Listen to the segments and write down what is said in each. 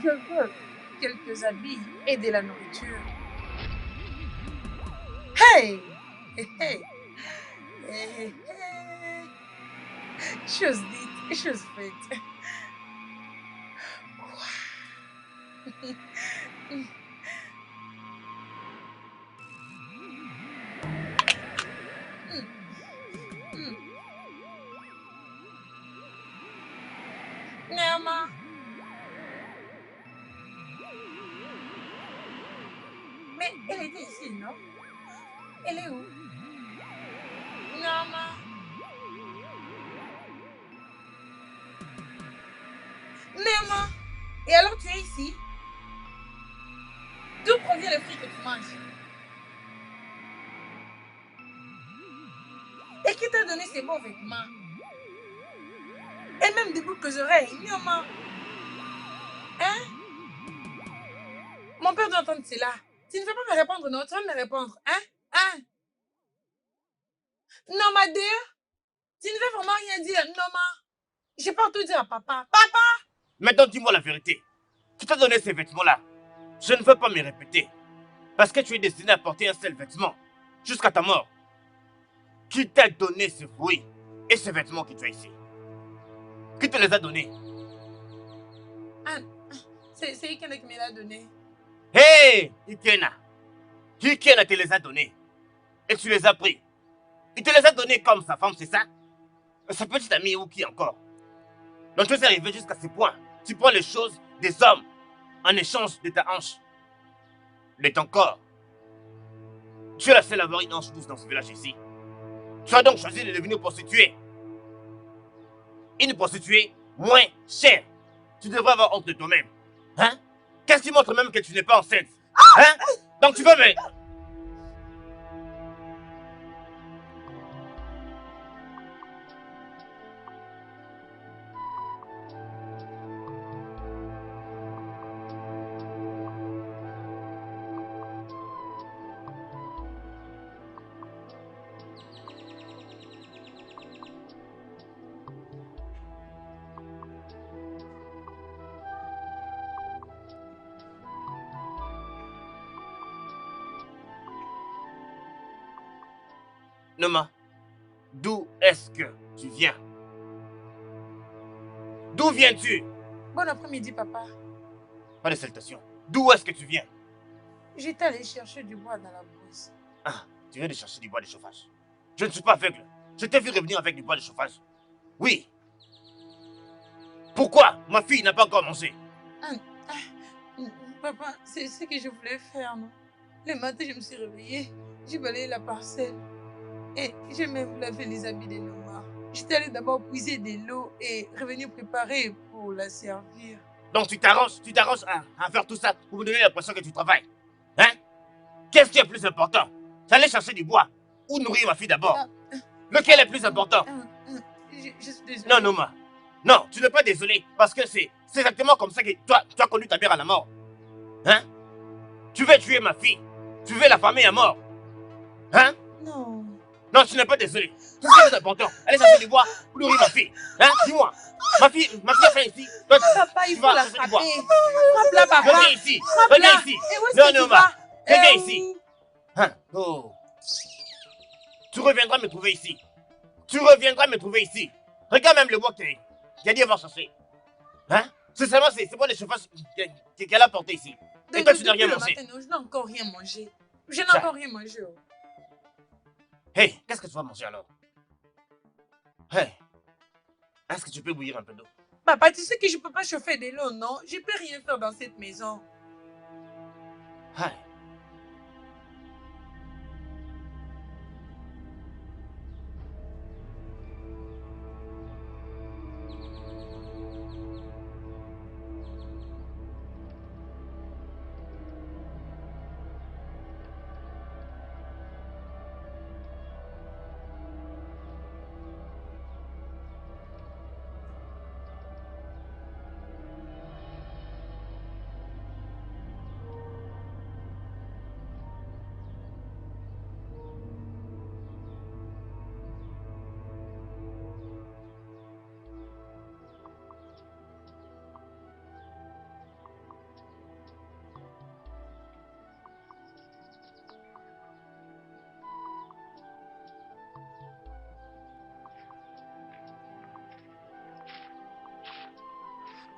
Je veux quelques habits et de la nourriture. Hey! Hey! Hey! Hey! Hey. Chose dite, chose faite. Néma, mais elle était ici, non? Elle est où? Néma, Néma. Et alors tu es ici? D'où provient le fruit que tu manges? Et qui t'a donné ces beaux vêtements? Et même des boucles oreilles, Néma. Hein? Mon père doit entendre cela. Tu ne veux pas me répondre, non? Tu vas me répondre, hein? Hein? Non, ma dear, tu ne veux vraiment rien dire, non, ma. Je peux tout dire à papa. Papa! Maintenant, dis-moi la vérité. Qui t'a donné ces vêtements-là? Je ne veux pas me répéter. Parce que tu es destiné à porter un seul vêtement. Jusqu'à ta mort. Qui t'a donné ce fruit et ces vêtements que tu as ici? Qui te les a donnés? Ah, c'est Ikena qui me l'a donné. Hé, Ikena! Ikena te les a donnés. Et tu les as pris. Il te les a donnés comme sa femme, c'est ça? Sa petite amie ou qui encore? Donc tu es arrivé jusqu'à ce point. Tu prends les choses des hommes en échange de ta hanche, de ton corps. Tu es la seule à avoir une hanche douce dans ce village ici. Tu as donc choisi de devenir prostituée. Une prostituée moins chère. Tu devrais avoir honte de toi-même. Hein? Qu'est-ce qui montre même que tu n'es pas enceinte? Hein? Donc tu veux me... Noma, d'où est-ce que tu viens? D'où viens-tu? Bon après-midi, papa. Pas de salutations. D'où est-ce que tu viens? J'étais allée chercher du bois dans la brousse. Ah, tu viens de chercher du bois de chauffage. Je ne suis pas aveugle. Je t'ai vu revenir avec du bois de chauffage. Oui. Pourquoi ma fille n'a pas encore mangé? Papa, c'est ce que je voulais faire, non? Le matin, je me suis réveillée, j'ai balayé la parcelle et j'ai même lavé les habits de Noma. J'étais allée d'abord puiser de l'eau et revenir préparer pour la servir. Donc tu t'arranges à faire tout ça pour me donner l'impression que tu travailles. Hein? Qu'est-ce qui est plus important? J'allais chercher du bois ou nourrir ma fille d'abord? Lequel est plus important? Je suis désolée. Non, Noma. Non, tu n'es pas désolé parce que c'est exactement comme ça que toi, tu as conduit ta mère à la mort. Hein? Tu veux tuer ma fille. Tu veux la famille à mort. Hein? Non. Non, tu n'es pas désolé. Tout ce qui est important, allez chercher du bois pour nourrir ma fille. Hein? Dis-moi. Ma fille a faim ici. Toi, Papa, il tu faut vas la chercher du bois. frapper. Frappe-la, papa. Reviens ici. Frappe-la. Reviens ici. Et où est-ce Non, que tu Noma. vas? Reviens ici. Hein? Oh. Tu reviendras me trouver ici. Tu reviendras me trouver ici. Regarde même le bois qu'il a dit avoir cherché. Hein? C'est seulement c'est pas des chauffages qu'elle a porté ici. Et toi, tu n'as rien mangé. Matin, je n'ai encore rien mangé. Je n'ai Ça. encore rien mangé. Oh. Hey, qu'est-ce que tu vas manger alors? Hey, est-ce que tu peux bouillir un peu d'eau? Papa, tu sais que je ne peux pas chauffer de l'eau, non? Je ne peux rien faire dans cette maison. Hey.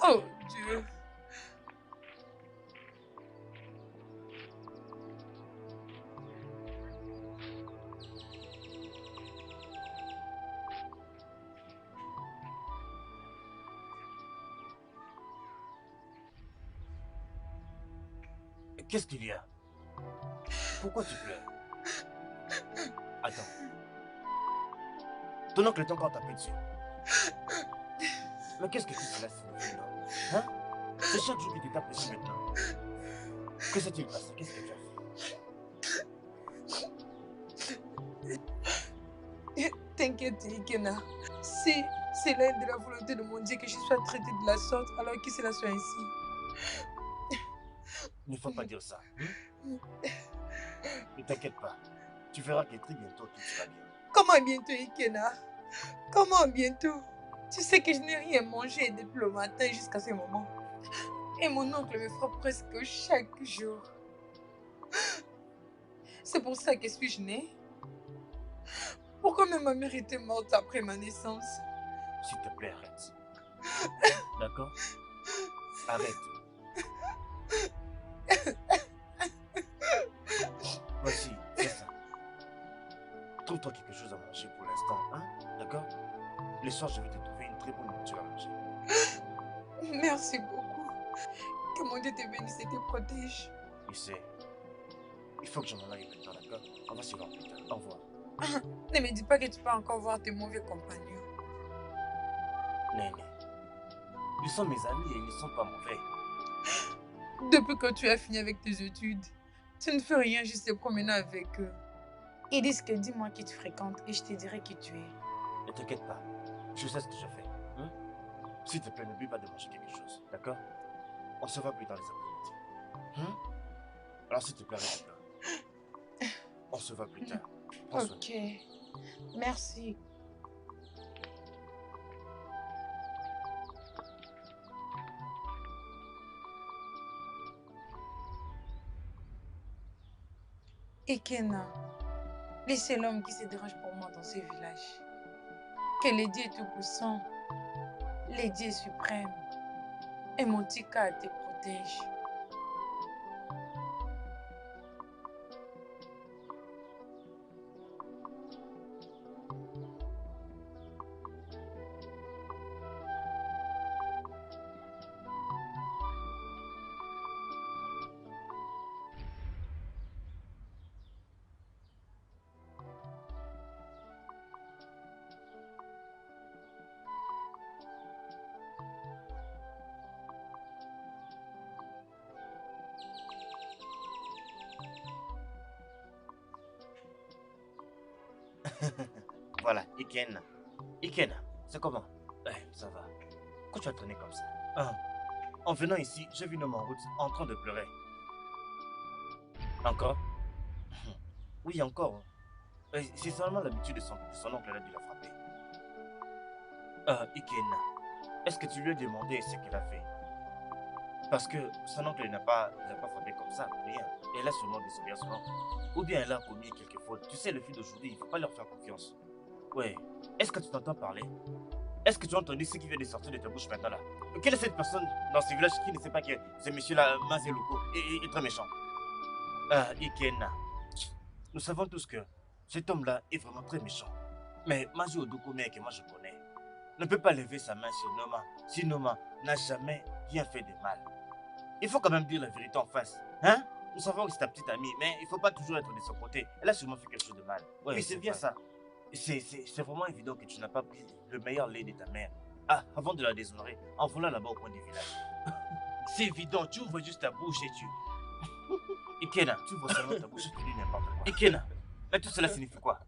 Oh Dieu. Qu'est-ce qu'il y a? Pourquoi tu pleures? Attends. Ton oncle est encore tapé dessus. Mais qu'est-ce que tout cela signifie, non? Hein? C'est chaque jour qu'il te tape dessus maintenant. Que s'est-il passé? Qu'est-ce que tu as fait? T'inquiète, Ikena. Si c'est l'un de la volonté de mon Dieu que je sois traitée de la sorte, alors que cela soit ainsi. Il ne faut pas dire ça. Ne t'inquiète pas. Tu verras que très bientôt tout sera bien. Comment bientôt, Ikena? Comment bientôt? Tu sais que je n'ai rien mangé depuis le matin jusqu'à ce moment. Et mon oncle me frappe presque chaque jour. C'est pour ça que suis-je née? Pourquoi même ma mère était morte après ma naissance? S'il te plaît, arrête. D'accord? Arrête. Voici, c'est ça. Trouve-toi quelque chose à manger pour l'instant, hein? D'accord? Le soir, je vais te trouver une très bonne nourriture à manger. Merci beaucoup. Que mon Dieu te bénisse et te protège. Tu sais, il faut que je m'en aille maintenant, d'accord? On va se voir plus tard. Au revoir. Ne me dis pas que tu peux encore voir tes mauvais compagnons. Néné, ils sont mes amis et ils ne sont pas mauvais. Depuis que tu as fini avec tes études, tu ne fais rien, juste te promener avec eux. Ils disent que dis-moi qui tu fréquentes et je te dirai qui tu es. Ne t'inquiète pas, je sais ce que je fais. Hein? S'il te plaît, n'oublie pas de manger quelque chose, d'accord? On se voit plus dans les après-midi. Hein? Alors s'il te plaît, arrête là. On se voit plus tard. Prends soin de toi. Ok, merci. Ikena, laissez l'homme qui se dérange pour moi dans ce village. Que les dieux tout-puissants, les dieux suprêmes et mon Tika te protègent. Voilà, Ikena. Ikena, c'est comment? Ça va. Pourquoi tu as traîné comme ça? Ah, en venant ici, j'ai vu un homme en route en train de pleurer. Encore? Oui, encore. C'est seulement l'habitude de son oncle là de la frapper. Ikena, est-ce que tu lui as demandé ce qu'elle a fait? Parce que son oncle n'a pas frappé comme ça, pour rien. Elle a sûrement des soubresauts. Ou bien elle a commis quelques fautes. Tu sais, les filles d'aujourd'hui, il ne faut pas leur faire confiance. Ouais. Est-ce que tu t'entends parler? Est-ce que tu as entendu ce qui vient de sortir de ta bouche maintenant là? Quelle est cette personne dans ce village qui ne sait pas que ce monsieur-là, Mazeluko, est très méchant? Ikena, nous savons tous que cet homme-là est vraiment très méchant. Mais Mazu Odokome, que moi je connais, ne peut pas lever sa main sur Noma si Noma n'a jamais rien fait de mal. Il faut quand même dire la vérité en face. Hein? Nous savons que c'est ta petite amie, mais il ne faut pas toujours être de son côté. Elle a sûrement fait quelque chose de mal. Ouais, oui, c'est bien ça. C'est vraiment évident que tu n'as pas pris le meilleur lait de ta mère. Avant de la déshonorer, en volant là-bas au coin du village. C'est évident, tu ouvres juste ta bouche et tu... Ikena, tu ouvres seulement ta bouche et tu dis n'importe quoi. Ikena, mais tout cela signifie quoi?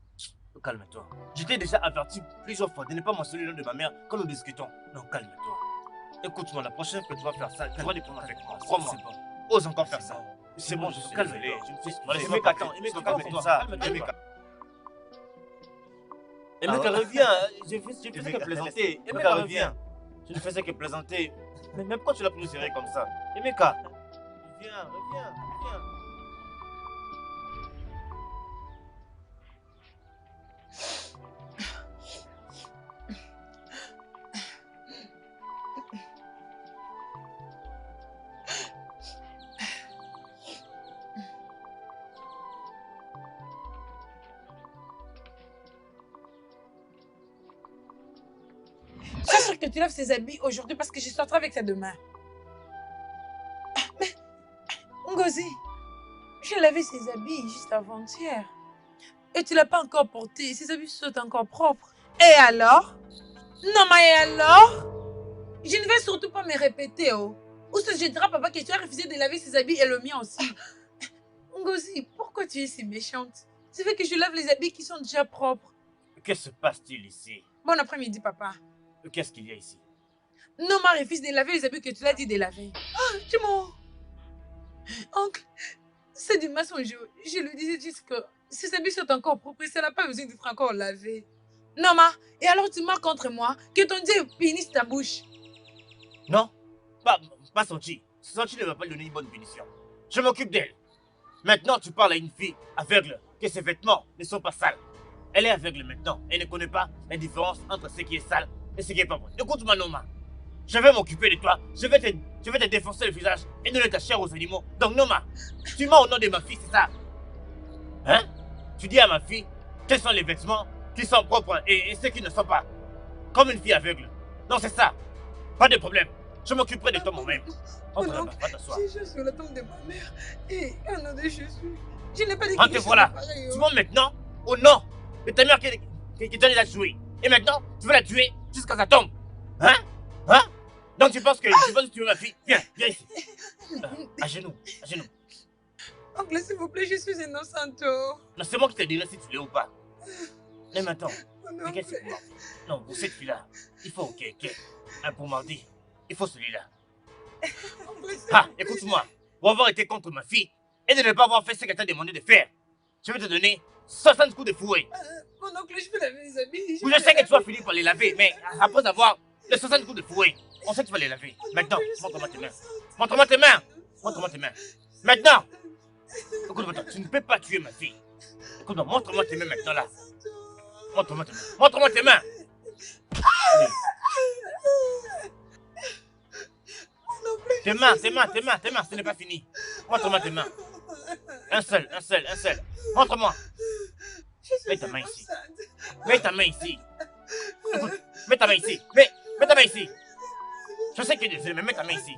Calme-toi. Je t'ai déjà averti plusieurs fois de ne pas mentionner le nom de ma mère quand nous discutons. Non, calme-toi. Écoute-moi, la prochaine fois que tu vas faire ça, tu vas les prendre avec moi. Crois-moi. Ose encore faire ça. C'est bon, je suis calme. Je me suis excusé. Emeka, attends. Emeka, calme-toi. Emeka. Emeka, reviens. Je faisais que plaisanter. Emeka, reviens. Je ne faisais que plaisanter. Mais pourquoi tu l'as pris serré comme ça? Emeka. Reviens. Sois sûr que tu laves ses habits aujourd'hui parce que je sortirai avec ça demain. Mais, Ngozi, j'ai lavé ses habits juste avant-hier. Et tu ne l'as pas encore porté. Ses habits sont encore propres. Et alors? Non, mais et alors? Je ne vais surtout pas me répéter, oh. Ou se jettera papa que tu as refusé de laver ses habits et le mien aussi. Ngozi, pourquoi tu es si méchante? Tu veux que je lave les habits qui sont déjà propres. Que se passe-t-il ici? Bon après-midi, papa. Qu'est-ce qu'il y a ici? Noma refuse de laver les habits que tu l'as dit de laver. Ah, tu mens. Oncle, c'est du mensonge. Je lui disais juste que ses habits sont encore propres et ça n'a pas besoin d'être encore lavé. Noma, et alors tu mens contre moi que ton Dieu bénisse ta bouche. Non, pas Sanchi. Sanchi ne va pas lui donner une bonne punition. Je m'occupe d'elle. Maintenant, tu parles à une fille aveugle que ses vêtements ne sont pas sales. Elle est aveugle maintenant et ne connaît pas la différence entre ce qui est sale et ce qui est pas bon. Écoute-moi, Noma. Je vais m'occuper de toi. Je vais te défoncer le visage et donner ta chair aux animaux. Donc, Noma, tu mens au nom de ma fille, c'est ça? Hein? Tu dis à ma fille quels sont les vêtements qui sont propres et ceux qui ne sont pas. Comme une fille aveugle. Non, c'est ça. Pas de problème. Je m'occuperai de toi moi-même. Entre là-bas, va t'asseoir. J'ai sur la tombe de ma mère et un nom de Jésus. Je n'ai pas dit que voilà. Tu mens maintenant au nom de ta mère qui t'a déjà tué. Et maintenant, tu veux la tuer jusqu'à sa tombe. Hein? Hein? Donc tu penses que tu veux ma fille? Viens, viens ici. À genoux, à genoux. Oncle, s'il vous plaît, je suis innocente. Non, c'est moi qui te dirai si tu l'es ou pas. Mais maintenant, Non, qu'est-ce que non, pour cette fille-là, il faut un pour mardi. Il faut celui-là. Ah, écoute-moi. Pour avoir été contre ma fille et de ne pas avoir fait ce qu'elle t'a demandé de faire, je vais te donner 60 coups de fouet. Mon oncle, je vais laver les habits. Je sais que tu vas finir par les laver, mais après avoir les 60 coups de fouet, on sait que tu vas les laver. Maintenant, montre-moi tes mains. Montre-moi tes mains. Montre-moi tes mains. Maintenant. Écoute-moi, tu ne peux pas tuer ma fille. Écoute-moi, montre-moi tes mains maintenant là. Montre-moi tes mains. Montre-moi tes mains. Oui. Tes mains, ce n'est pas fini. Montre-moi tes mains. Un seul. Montre-moi. Mets ta main ici. Mets ta main ici. Écoute, mets ta main ici. Mets ta main ici. Je sais que tu es désolé, mais mets ta main ici.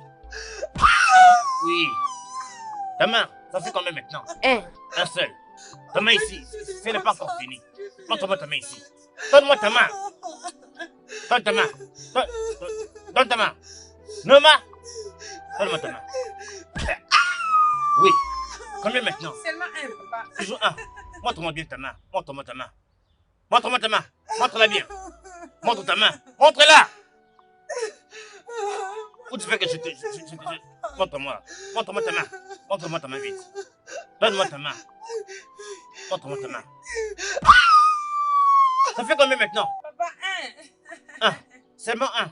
Oui. Ta main, ça fait combien maintenant? Un seul. Ta main ici. Ce n'est pas encore fini. Montre-moi ta main ici. Donne-moi ta main. Donne ta main. Donne ta main. Noma. Donne-moi ta main. Oui. Combien maintenant? Seulement un, papa. Toujours un. Montre-moi bien ta main. Montre-moi ta main. Montre-moi ta main. Montre-la bien. Montre ta main. Montre-la. Où tu veux que je te... Montre-moi. Montre-moi ta main. Montre-moi ta main vite. Donne-moi ta main. Montre-moi ta main. Ça fait combien maintenant? Papa, un. Un. Seulement un.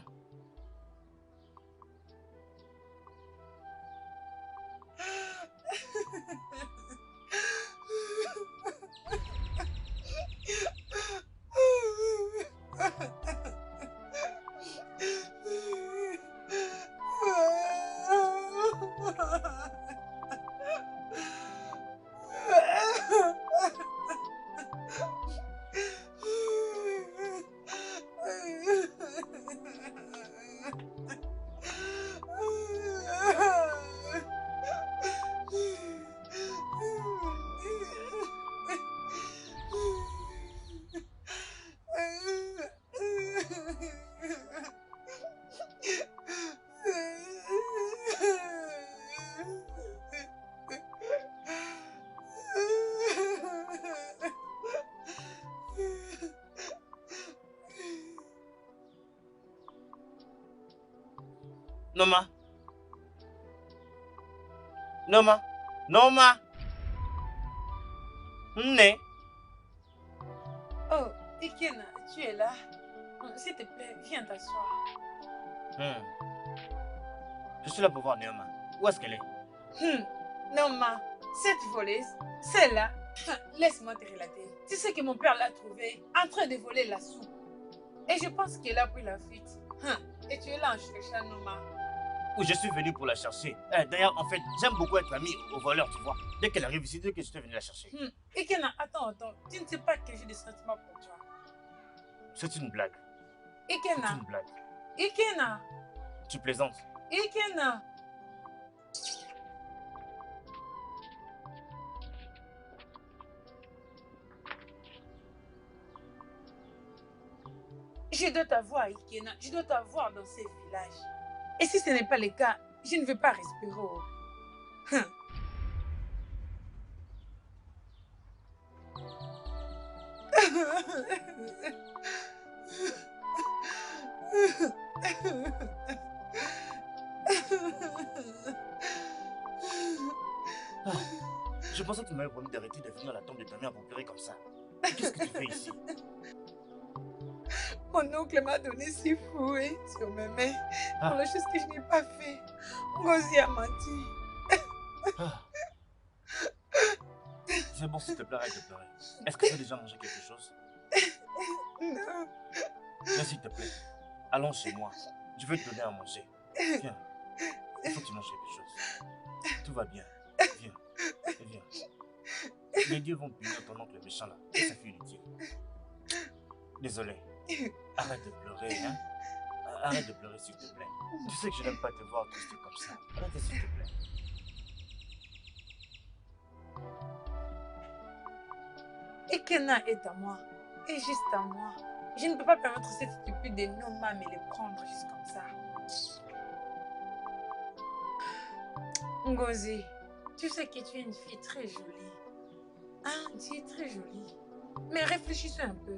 Noma. Noma. Noma. Né. Oh, Ikena, tu es là. S'il te plaît, viens t'asseoir. Je suis là pour voir Neoma. Où est-ce qu'elle est? Noma, cette voleuse, celle-là, laisse-moi te relater. Tu sais que mon père l'a trouvée en train de voler la soupe. Et je pense qu'elle a pris la fuite. Et tu es là en cherchant Noma. Où je suis venu pour la chercher. D'ailleurs, en fait, j'aime beaucoup être ami au voleur, tu vois. Dès qu'elle arrive ici, dès que je suis venu la chercher. Ikena, attends. Tu ne sais pas que j'ai des sentiments pour toi. C'est une blague. Ikena, C'est une blague. Ikena. Tu plaisantes. Ikena. Je dois t'avoir, Ikena. Je dois t'avoir dans ces villages. Et si ce n'est pas le cas, je ne veux pas respirer. Oh. Ah, je pensais que tu m'avais promis d'arrêter de venir à la tombe de ta mère pour pleurer comme ça. Qu'est-ce que tu fais ici? Mon oncle m'a donné 6 fouets sur mes mains pour la chose que je n'ai pas fait. Ngozi a menti. C'est bon, s'il te plaît, arrête de pleurer. Est-ce que tu as déjà mangé quelque chose? Non. Viens, s'il te plaît. Allons chez moi. Je vais te donner à manger. Viens. Il faut que tu manges quelque chose. Tout va bien. Viens. Viens. Les dieux vont punir ton oncle méchant là. Et ça fait inutile. Désolé. Arrête de pleurer, hein. Arrête de pleurer, s'il te plaît. Tu sais que je n'aime pas te voir triste comme ça. Arrête, s'il te plaît. Ikena est à moi. Et juste à moi. Je ne peux pas permettre cette stupide de Noma me les prendre juste comme ça. Ngozi, tu sais que tu es une fille très jolie. Hein, tu es très jolie. Mais réfléchissez un peu.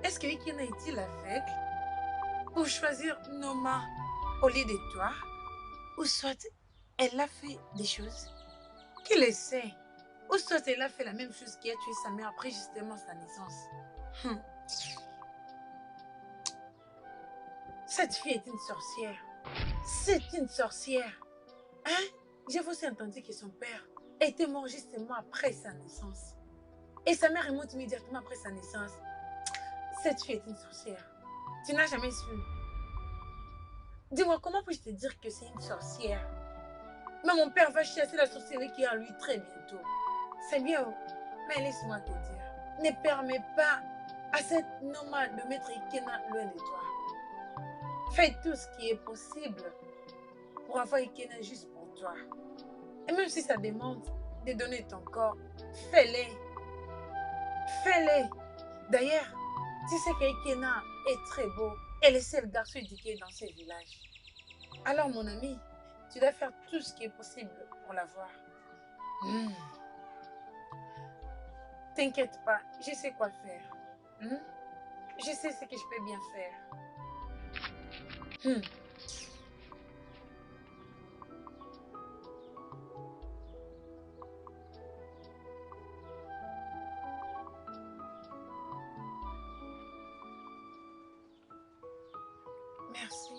Est-ce que Ikena est-il aveugle pour choisir Noma au lieu de toi? Ou soit elle a fait des choses qu'il le sait. Ou soit elle a fait la même chose qui a tué sa mère après justement sa naissance. Cette fille est une sorcière. C'est une sorcière. Hein? J'ai aussi entendu que son père était mort justement après sa naissance. Et sa mère est morte immédiatement après sa naissance. Cette fille est une sorcière. Tu n'as jamais su. Dis-moi, comment puis-je te dire que c'est une sorcière? Mais mon père va chasser la sorcellerie qui est en lui très bientôt. C'est bien, mais laisse-moi te dire. Ne permets pas à cette Noma de mettre Ikena loin de toi. Fais tout ce qui est possible pour avoir Ikena juste pour toi. Et même si ça demande de donner ton corps, fais-le. Fais-le. D'ailleurs, tu sais qu'Ikena est très beau et le seul garçon éduqué dans ce village. Alors mon ami, tu dois faire tout ce qui est possible pour l'avoir. T'inquiète pas, je sais quoi faire. Je sais ce que je peux bien faire. Merci.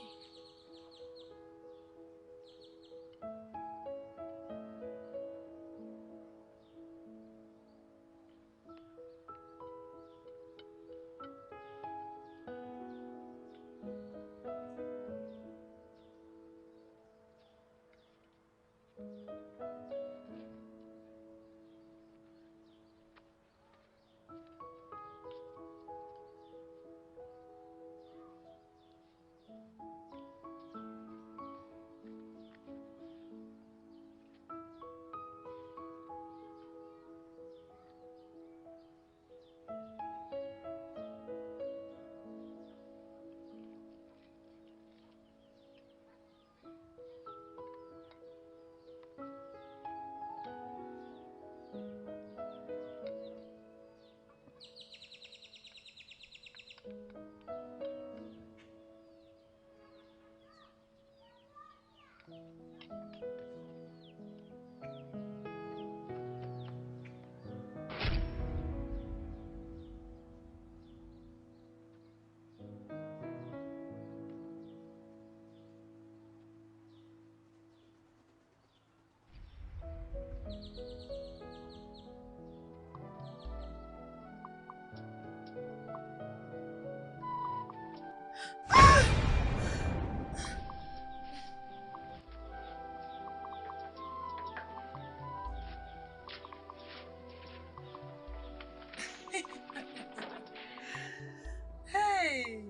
Hey!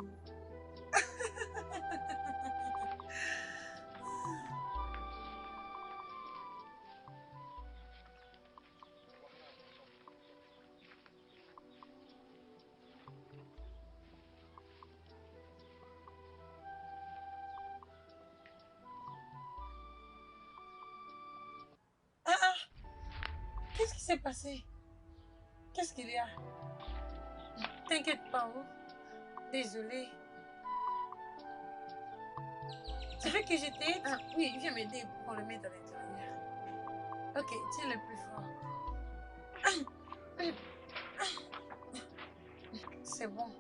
s'est passé? Qu'est-ce qu'il y a? T'inquiète pas, oh. Désolée. Tu veux que je t'aide? Oui, viens m'aider pour le mettre à l'intérieur. Ok, tiens le plus fort. C'est bon.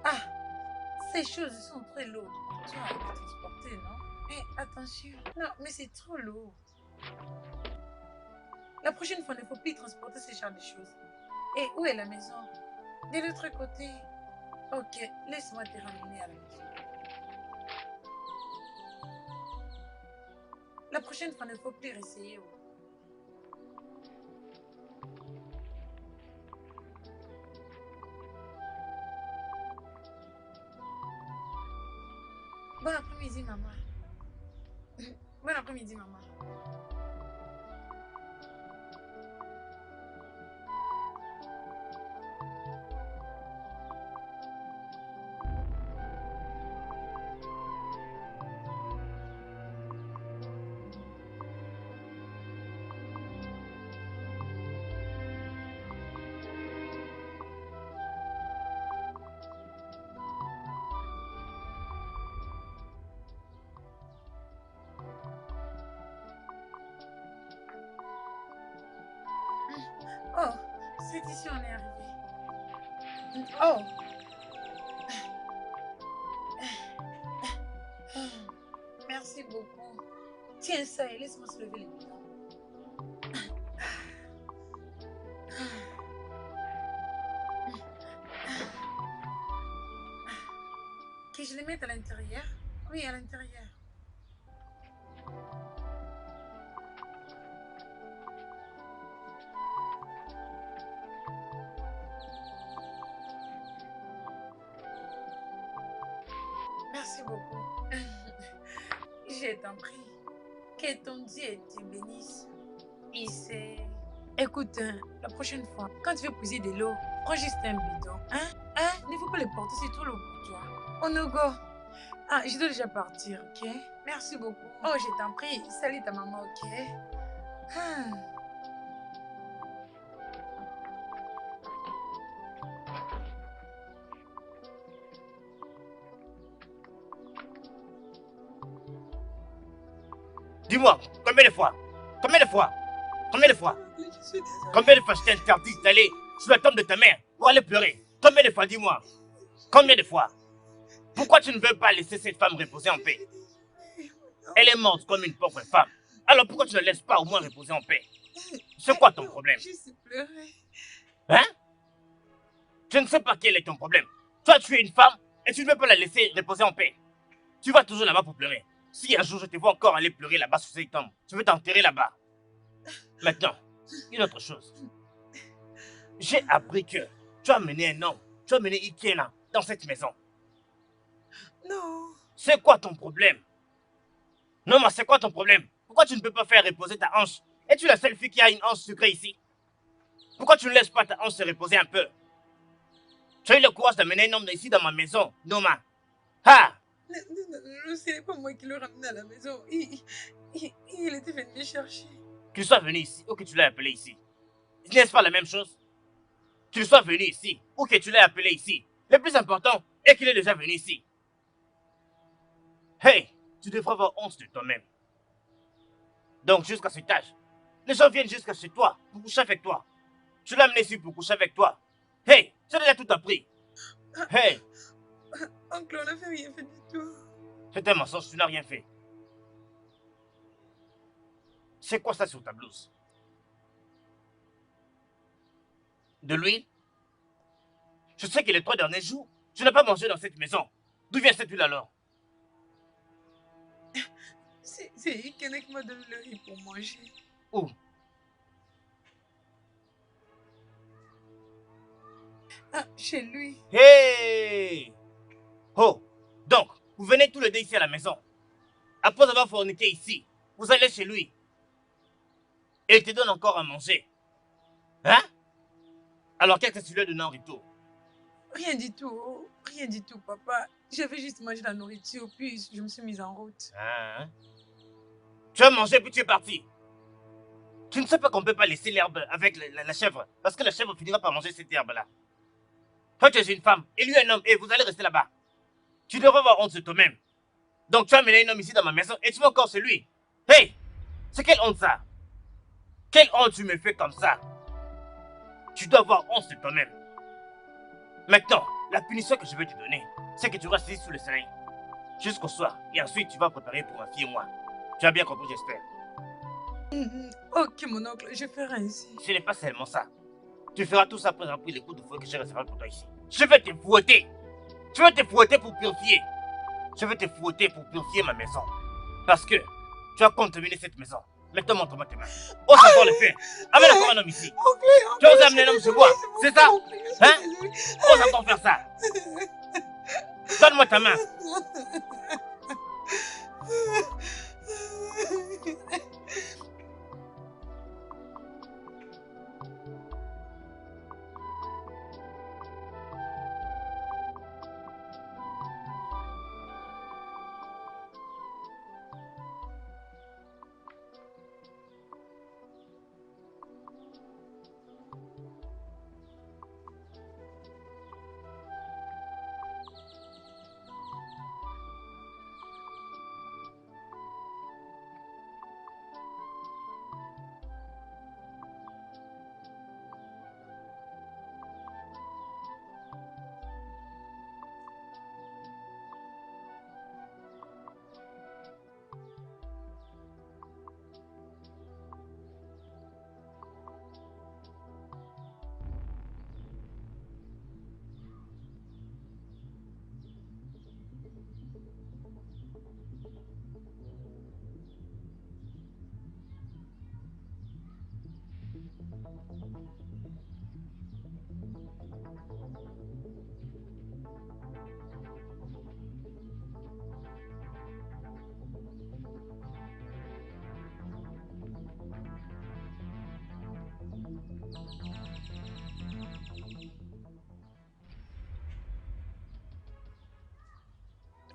Ah, ces choses sont très lourdes. Tu vas les transporter, non? Mais attention. Non, mais c'est trop lourd. La prochaine fois, il ne faut plus transporter ce genre de choses. Et où est la maison? De l'autre côté. Ok, laisse-moi te ramener à la maison. La prochaine fois, il ne faut plus essayer. Bon après-midi, maman. Bon après-midi, maman. Oh, c'est ici on est arrivé. Oh. Merci beaucoup. Tiens ça et laisse-moi se lever les bidons. Que je les mette à l'intérieur? Oui, à l'intérieur. Merci beaucoup. Je t'en prie. Que ton Dieu te bénisse. Et c'est... Écoute, la prochaine fois, quand tu veux puiser de l'eau, prends juste un bidon. Hein? Ne faut pas le porter, c'est trop lourd pour toi. Oh no go. Ah, je dois déjà partir, ok? Merci beaucoup. Oh, je t'en prie. Salut ta maman, ok? Ah. Dis-moi, combien de fois? Combien de fois? Combien de fois? Combien de fois je t'ai interdit d'aller sur la tombe de ta mère pour aller pleurer? Combien de fois, dis-moi? Combien de fois? Pourquoi tu ne veux pas laisser cette femme reposer en paix? Elle est morte comme une pauvre femme. Alors pourquoi tu ne la laisses pas au moins reposer en paix? C'est quoi ton problème? Je sais pleurer. Hein? Je ne sais pas quel est ton problème. Toi, tu es une femme et tu ne veux pas la laisser reposer en paix. Tu vas toujours là-bas pour pleurer. Si un jour je te vois encore aller pleurer là-bas sur cette tombe, tu veux t'enterrer là-bas. Maintenant, une autre chose. J'ai appris que tu as mené un homme, tu as mené Ikena dans cette maison. Non. C'est quoi ton problème? Non, mais c'est quoi ton problème? Pourquoi tu ne peux pas faire reposer ta hanche? Es-tu la seule fille qui a une hanche sucrée ici? Pourquoi tu ne laisses pas ta hanche se reposer un peu? Tu as eu le courage d'amener un homme ici dans ma maison, Noma. Ah! Non, ce n'est pas moi qui l'ai ramené à la maison. Il était venu me chercher. Qu'il soit venu ici ou que tu l'aies appelé ici. N'est-ce pas la même chose? Qu'il soit venu ici ou que tu l'aies appelé ici. Le plus important est qu'il est déjà venu ici. Hey, tu devrais avoir honte de toi-même. Donc jusqu'à cet âge, les gens viennent jusqu'à chez toi pour coucher avec toi. Tu l'as amené ici pour coucher avec toi. Hey, tu as déjà tout appris. Hey, Oncle, on n'a fait rien fait du tout. c'est un mensonge, tu n'as rien fait. C'est quoi ça sur ta blouse? De l'huile? Je sais que les 3 derniers jours, tu n'as pas mangé dans cette maison. D'où vient cette huile alors? C'est Ikena qui m'a donné le riz pour manger. Où? Ah, chez lui. Hey! Oh! Donc, vous venez tous les deux ici à la maison. Après avoir forniqué ici, vous allez chez lui. Et il te donne encore à manger. Hein? Alors qu'est-ce que tu lui as donné en retour? Rien du tout, papa. J'avais juste mangé la nourriture, puis je me suis mise en route. Hein? Tu as mangé puis tu es parti. Tu ne sais pas qu'on ne peut pas laisser l'herbe avec la chèvre, parce que la chèvre finira par manger cette herbe-là. Toi, tu es une femme, et lui un homme, et vous allez rester là-bas. Tu devrais avoir honte de toi-même. Donc tu as amené un homme ici dans ma maison, et tu veux encore celui. Hey! C'est quelle honte ça? Quelle honte tu me fais comme ça? Tu dois avoir honte de toi-même. Maintenant, la punition que je vais te donner, c'est que tu restes ici sous le soleil. Jusqu'au soir, et ensuite tu vas préparer pour ma fille et moi. Tu as bien compris, j'espère. Ok, mon oncle, je ferai ainsi. Ce n'est pas seulement ça. Tu feras tout ça après avoir pris les coups de fouet que j'ai réservés pour toi ici. Je vais te fouetter. Je vais te fouetter pour purifier. Je vais te fouetter pour purifier ma maison. Parce que tu as contaminé cette maison. Maintenant, montre-moi tes mains. Ose encore le faire. Amène encore un homme ici. Tu oses amener un homme chez moi. C'est ça? Hein? Ose encore faire ça. Donne-moi ta main.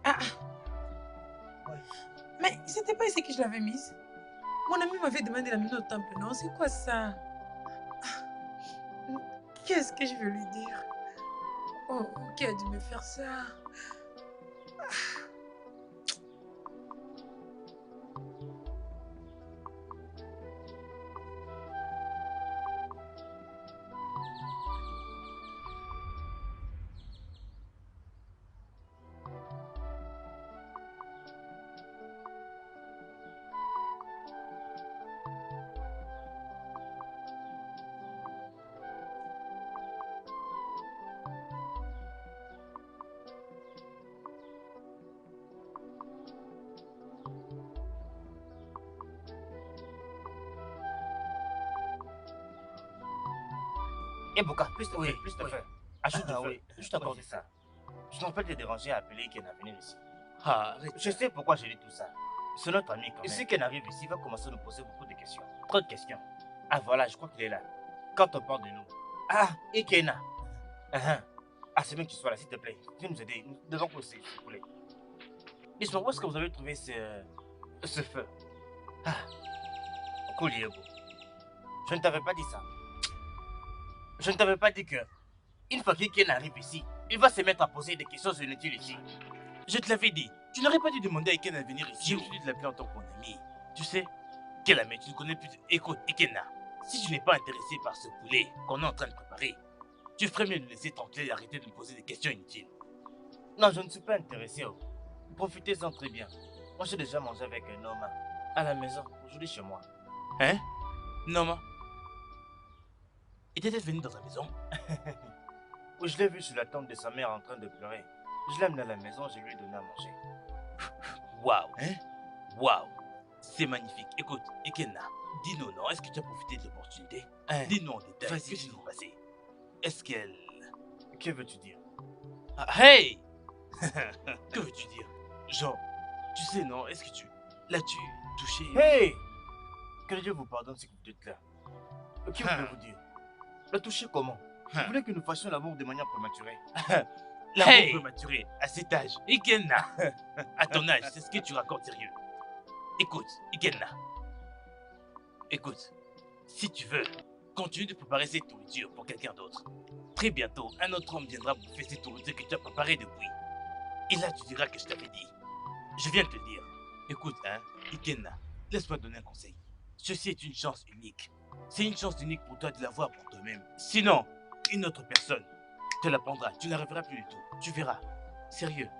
Ah, mais c'était pas ici que je l'avais mise. Mon ami m'avait demandé de la mine au temple, non? C'est quoi ça? Qu'est-ce que je vais lui dire? Oh, qui a dû me faire ça? Et Boka, plus de feu, plus de feu. Ajoute du feu. Oui, Je t'accorde ça. Je n'en peux te déranger à appeler Ken à venir ici. Arrête. Je sais pourquoi j'ai dit tout ça. C'est notre ami quand même. Et si Ken arrive ici, il va commencer à nous poser beaucoup de questions. Trop de questions. Ah voilà, je crois qu'il est là. Quand on parle de nous. Ah, Ikena. Ah, c'est bien que tu sois là, s'il te plaît. Viens nous aider. Nous devons pousser, s'il vous plaît. Dites-moi, où est-ce que vous avez trouvé ce feu? Ah, Koliego. Je ne t'avais pas dit ça. Je ne t'avais pas dit que, une fois qu'Iken arrive ici, il va se mettre à poser des questions inutiles ici. Je te l'avais dit. Tu n'aurais pas dû demander à Eken à venir ici. J'ai oublié de l'appeler en tant que mon ami. Tu sais, quel ami, tu ne connais plus. Écoute, Ikena, si tu n'es pas intéressé par ce poulet qu'on est en train de préparer, tu ferais mieux de nous laisser tranquille et arrêter de nous poser des questions inutiles. Non, je ne suis pas intéressé. Oh. Profitez-en très bien. Moi, j'ai déjà mangé avec un homme à la maison, aujourd'hui chez moi. Hein? Noma? Était-elle venue dans ta maison? Oui, je l'ai vu sur la tombe de sa mère en train de pleurer. Je l'ai amené à la maison, je lui ai donné à manger. Waouh! Hein? Waouh! C'est magnifique. Écoute, Ikena, dis-nous non, est-ce que tu as profité de l'opportunité? Hein? Dis-nous en détail. Vas-y, Qu'est-ce qui s'est passé? Est-ce qu'elle... Que veux-tu dire? Ah, hey! Que veux-tu dire? Genre, tu sais non, est-ce que tu... L'as-tu touché? Hey! Que Dieu vous pardonne si vous êtes là. Que voulez-vous dire? La toucher comment? Vous voulez que nous fassions l'amour de manière prématurée? L'amour prématuré, à cet âge. Ikena, à ton âge, c'est ce que tu racontes sérieux. Écoute, Ikenna. Écoute, si tu veux, continue de préparer cette nourriture pour quelqu'un d'autre. Très bientôt, un autre homme viendra bouffer cette nourriture que tu as préparée depuis. Et là, tu diras que je t'avais dit. Je viens de te le dire. Écoute, hein, Ikenna, laisse-moi te donner un conseil. Ceci est une chance unique. C'est une chance unique pour toi de l'avoir pour toi-même. Sinon, une autre personne te la prendra. Tu ne la reverras plus du tout. Tu verras. Sérieux.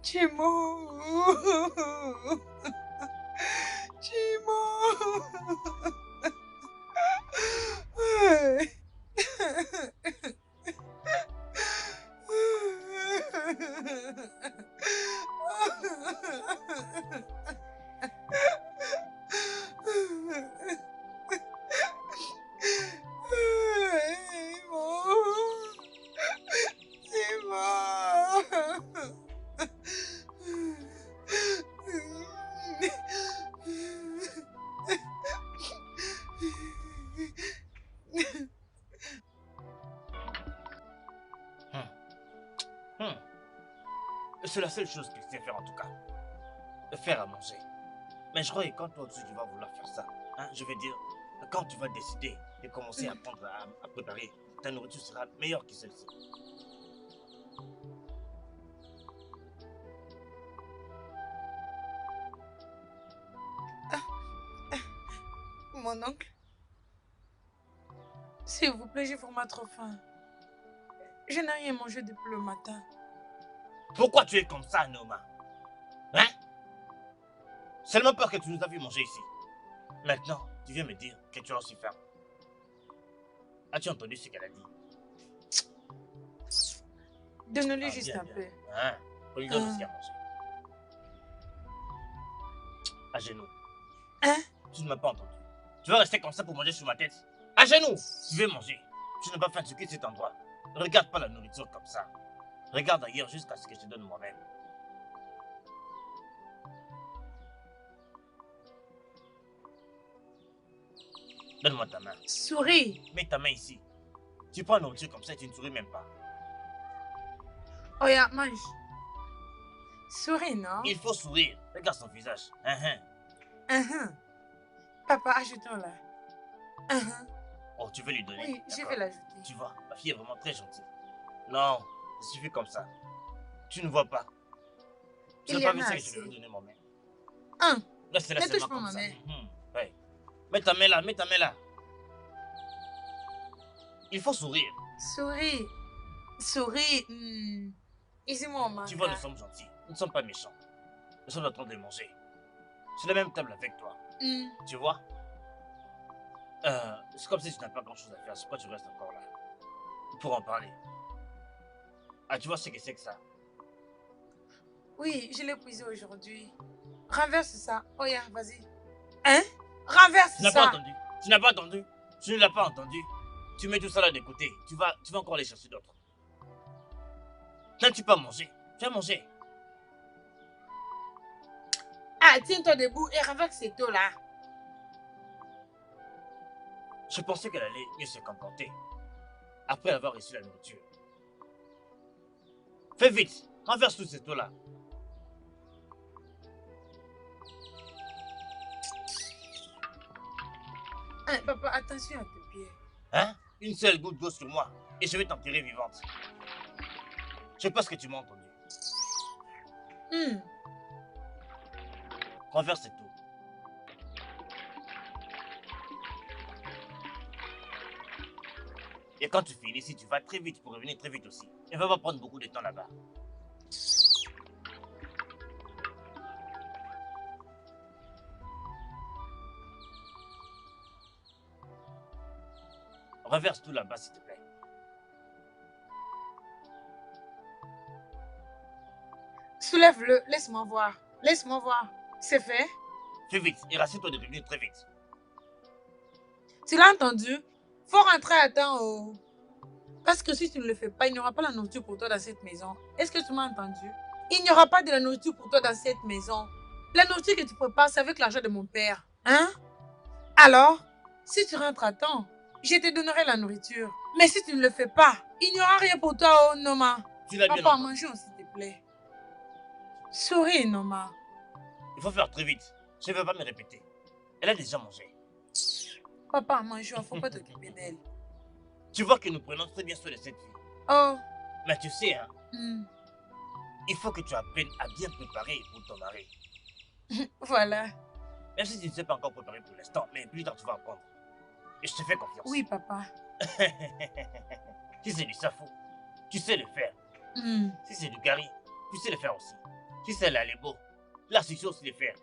Chimo. Chimo. C'est la seule chose qu'il sait faire en tout cas. Faire à manger. Mais je crois que quand toi aussi tu vas vouloir faire ça, hein, je veux dire, quand tu vas décider de commencer à apprendre à préparer, ta nourriture sera meilleure que celle-ci. Mon oncle, s'il vous plaît, j'ai vraiment trop faim. Je n'ai rien mangé depuis le matin. Pourquoi tu es comme ça, Noma? Hein? Seulement peur que tu nous as vu manger ici. Maintenant, tu viens me dire que tu as aussi faim. As-tu entendu ce qu'elle a dit? Donne-lui juste bien, un bien. peu. Hein? On lui donne aussi à manger. À genoux. Hein? Tu ne m'as pas entendu. Tu vas rester comme ça pour manger sur ma tête? À genoux! Tu veux manger. Tu n'as pas faim, tu quittes cet endroit. Ne regarde pas la nourriture comme ça. Regarde ailleurs jusqu'à ce que je te donne moi-même. Donne-moi ta main. Souris. Mets ta main ici. Tu prends la nourriture comme ça et tu ne souris même pas. Oh, ya, mange. Souris, non? Il faut sourire. Regarde son visage. Papa, ajoutons-la. Oh, tu veux lui donner? Oui, je D'accord. vais l'ajouter. Tu vois, ma fille est vraiment très gentille. Non, ça suffit comme ça. Tu ne vois pas. Tu Il n'as y pas en vu a ça que je assez. lui ai donné mon main. Ne Laisse-la touche seulement pas comme ma ça. main. Ouais. Mets ta main là, mets ta main là. Il faut sourire. Souris. Souris. Ici-moi, on mange. Tu vois, nous sommes gentils. Nous ne sommes pas méchants. Nous sommes en train de manger. Sur la même table avec toi. Tu vois? C'est comme si tu n'as pas grand-chose à faire. C'est pourquoi tu restes encore là. Pour en parler. Ah, tu vois ce que c'est que ça? Oui, je l'ai épuisé aujourd'hui. Renverse ça. Oh, ya, vas-y. Hein? Renverse Tu n'as ça. pas entendu? Tu n'as pas entendu? Tu ne l'as pas entendu? Tu mets tout ça là de côté. Tu vas encore aller chercher d'autres. N'as-tu pas mangé? Tu as mangé. Ah, tiens-toi debout et renverse cette eau-là. Je pensais qu'elle allait mieux se comporter. Après avoir reçu la nourriture. Fais vite. Renverse tout cette eau-là. Hein, papa, attention à tes pieds. Hein? Une seule goutte d'eau sur moi. Et je vais t'enterrer vivante. Je pense que tu m'as entendu. Renverse cette eau. Et quand tu finis ici, tu vas très vite pour revenir très vite aussi. Et va pas prendre beaucoup de temps là-bas. Reverse tout là-bas, s'il te plaît. Soulève-le, laisse-moi voir. Laisse-moi voir. C'est fait? Fais vite et rassure-toi de revenir très vite. Tu l'as entendu? Faut rentrer à temps. Oh. Parce que si tu ne le fais pas, il n'y aura pas la nourriture pour toi dans cette maison. Est-ce que tu m'as entendu? Il n'y aura pas de la nourriture pour toi dans cette maison. La nourriture que tu prépares, c'est avec l'argent de mon père. Hein? Alors, si tu rentres à temps, je te donnerai la nourriture. Mais si tu ne le fais pas, il n'y aura rien pour toi, oh Noma. Tu l'as bien Papa, entendu. mangeons s'il te plaît. Souris, Noma. Il faut faire très vite. Je ne veux pas me répéter. Elle a déjà mangé. Papa, mangeons, il ne faut pas t'occuper d'elle. Tu vois que nous prenons très bien soin de cette fille. Oh. Mais tu sais, hein, Hmm. il faut que tu apprennes à bien préparer pour ton mari. Voilà. Même si tu ne sais pas encore préparer pour l'instant, mais plus tard tu vas apprendre. Et je te fais confiance. Oui, papa. Si c'est du safou, tu sais le faire. Hmm. Si c'est du gari, tu sais le faire aussi. Si c'est l'alebo, là tu sais aussi le faire.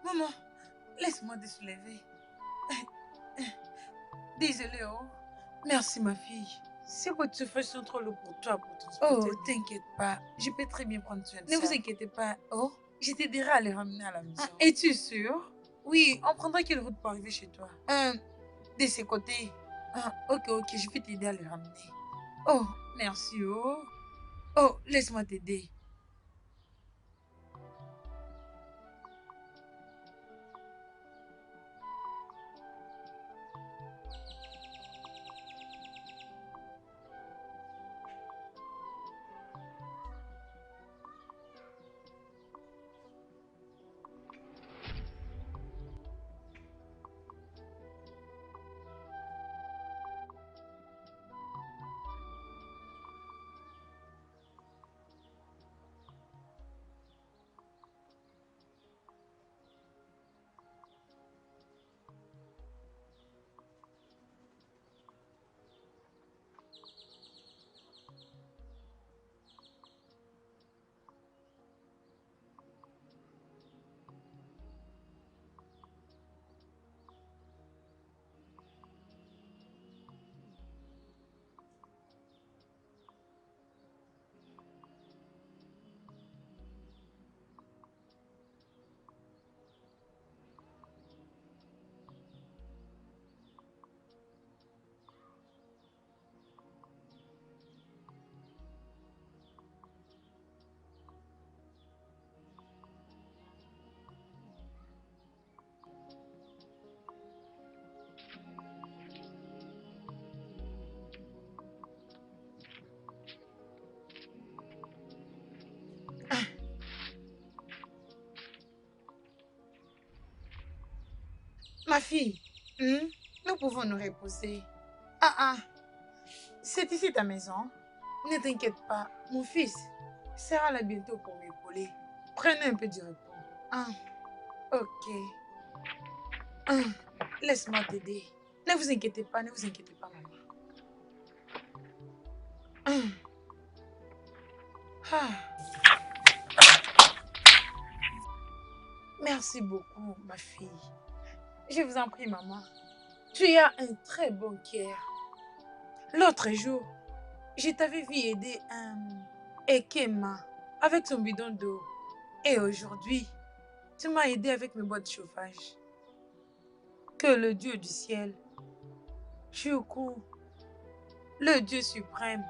Maman, laisse-moi te soulever. Désolée, oh. Merci, ma fille. C'est que tu fais trop lourd pour toi, pour transporter. Oh, t'inquiète pas. Je peux très bien prendre soin de ça. Ne vous inquiétez pas. Oh, je t'aiderai à les ramener à la maison. Es-tu sûre? Oui, on prendra quelle route pour arriver chez toi? De ce côté. Ah, ok, je vais t'aider à les ramener. Oh, merci, oh. Oh, laisse-moi t'aider. Ma fille, nous pouvons nous reposer. Ah, c'est ici ta maison. Ne t'inquiète pas, mon fils sera là bientôt pour m'épauler. Prenez un peu du repos. Ah, ok. Ah, laisse-moi t'aider. Ne vous inquiétez pas, maman. Ah, merci beaucoup, ma fille. Je vous en prie, maman. Tu as un très bon cœur. L'autre jour, je t'avais vu aider Ekema avec son bidon d'eau. Et aujourd'hui, tu m'as aidé avec mes boîtes de chauffage. Que le Dieu du ciel, Chukwu, le Dieu suprême,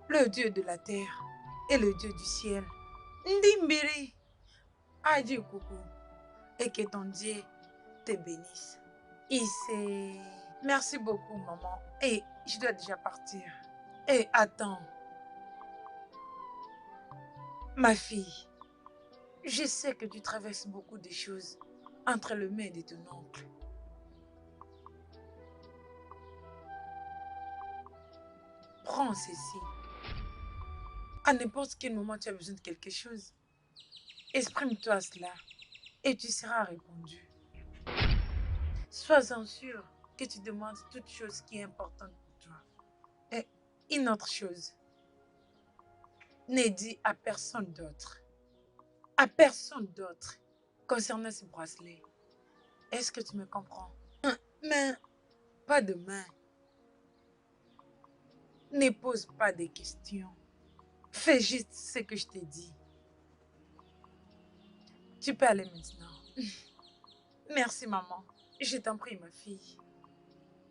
le Dieu de la terre et le Dieu du ciel, Ndimbiri, Adi Kuku, et que ton Dieu te bénisse. Ici, merci beaucoup, maman. Et je dois déjà partir. Et attends, ma fille, je sais que tu traverses beaucoup de choses entre le maître et ton oncle. Prends ceci. À n'importe quel moment tu as besoin de quelque chose, exprime-toi cela et tu seras répondu. Sois-en sûr que tu demandes toute chose qui est importante pour toi. Et une autre chose, ne dis à personne d'autre, concernant ce bracelet. Est-ce que tu me comprends? Mais pas de main. Ne pose pas de questions. Fais juste ce que je t'ai dit. Tu peux aller maintenant. Merci, maman. Je t'en prie, ma fille.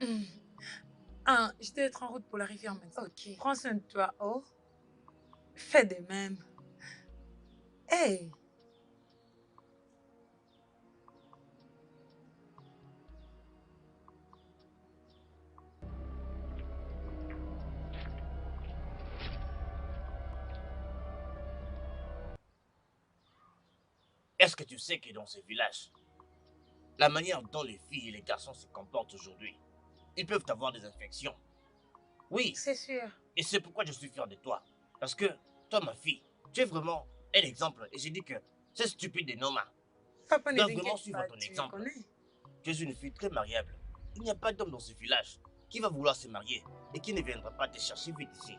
Je dois être en route pour la rivière maintenant. Ok. Prends soin de toi, oh. Fais de même. Hey! Est-ce que tu sais que dans ce village, la manière dont les filles et les garçons se comportent aujourd'hui, ils peuvent avoir des infections? Oui, C'est sûr. et c'est pourquoi je suis fier de toi. Parce que toi, ma fille, tu es vraiment un exemple. Et j'ai dit que c'est stupide de Noma. Papa, ne Dois vraiment t'inquiète suivre pas, ton tu me exemple. connais. Tu es une fille très mariable. Il n'y a pas d'homme dans ce village qui va vouloir se marier et qui ne viendra pas te chercher vite ici.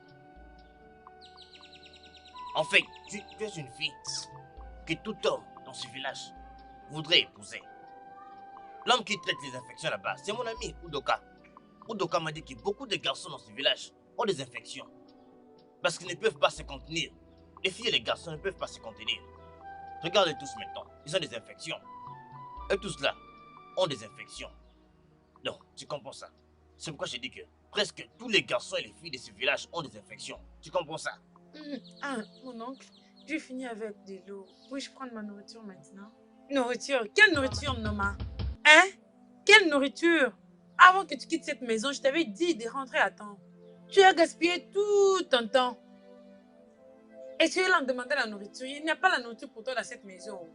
En fait, tu es une fille que tout homme dans ce village voudrait épouser. L'homme qui traite les infections là-bas, c'est mon ami Udoka. Udoka m'a dit que beaucoup de garçons dans ce village ont des infections. Parce qu'ils ne peuvent pas se contenir. Les filles et les garçons ne peuvent pas se contenir. Regardez tous maintenant, ils ont des infections. Et tous là ont des infections. Non, tu comprends ça? C'est pourquoi j'ai dit que presque tous les garçons et les filles de ce village ont des infections. Tu comprends ça? Mon oncle, j'ai fini avec de l'eau. Puis-je prendre ma nourriture maintenant? Nourriture? Quelle nourriture, Noma? Hein? Quelle nourriture? Avant que tu quittes cette maison, je t'avais dit de rentrer à temps. Tu as gaspillé tout ton temps. Et tu es là en demandant la nourriture. Il n'y a pas la nourriture pour toi dans cette maison.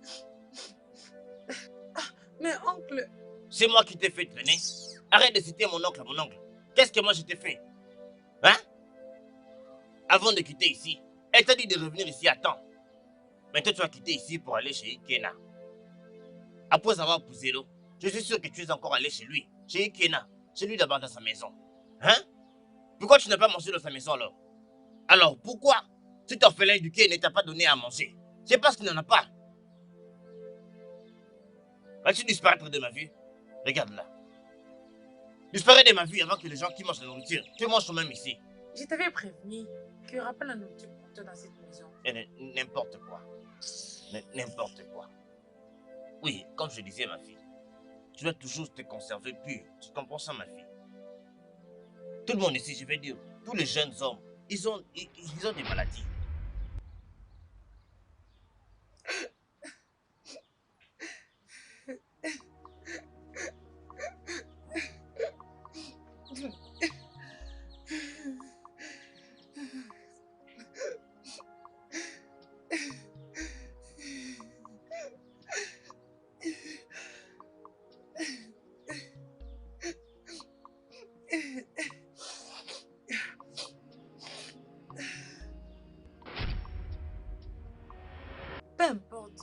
Mais oncle... C'est moi qui t'ai fait traîner. Arrête de citer mon oncle. Qu'est-ce que moi je t'ai fait? Hein? Avant de quitter ici, elle t'a dit de revenir ici à temps. Maintenant tu vas quitter ici pour aller chez Ikena. Après avoir poussé l'eau, je suis sûr que tu es encore allé chez lui, chez Ikena, chez lui d'abord dans sa maison. Hein? Pourquoi tu n'as pas mangé dans sa maison alors? Alors pourquoi cet orphelin éduqué ne t'a pas donné à manger? C'est parce qu'il n'en a pas. Vas-tu disparaître de ma vue? Regarde là. Disparais de ma vue avant que les gens qui mangent la nourriture te mangent toi-même ici. Je t'avais prévenu qu'il n'y aura pas la nourriture pour toi dans cette maison. Et n'importe quoi. N'importe quoi. Oui, comme je disais, ma fille, tu dois toujours te conserver pure. Tu comprends ça, ma fille? Tout le monde ici, je vais dire, tous les jeunes hommes, ils ont des maladies.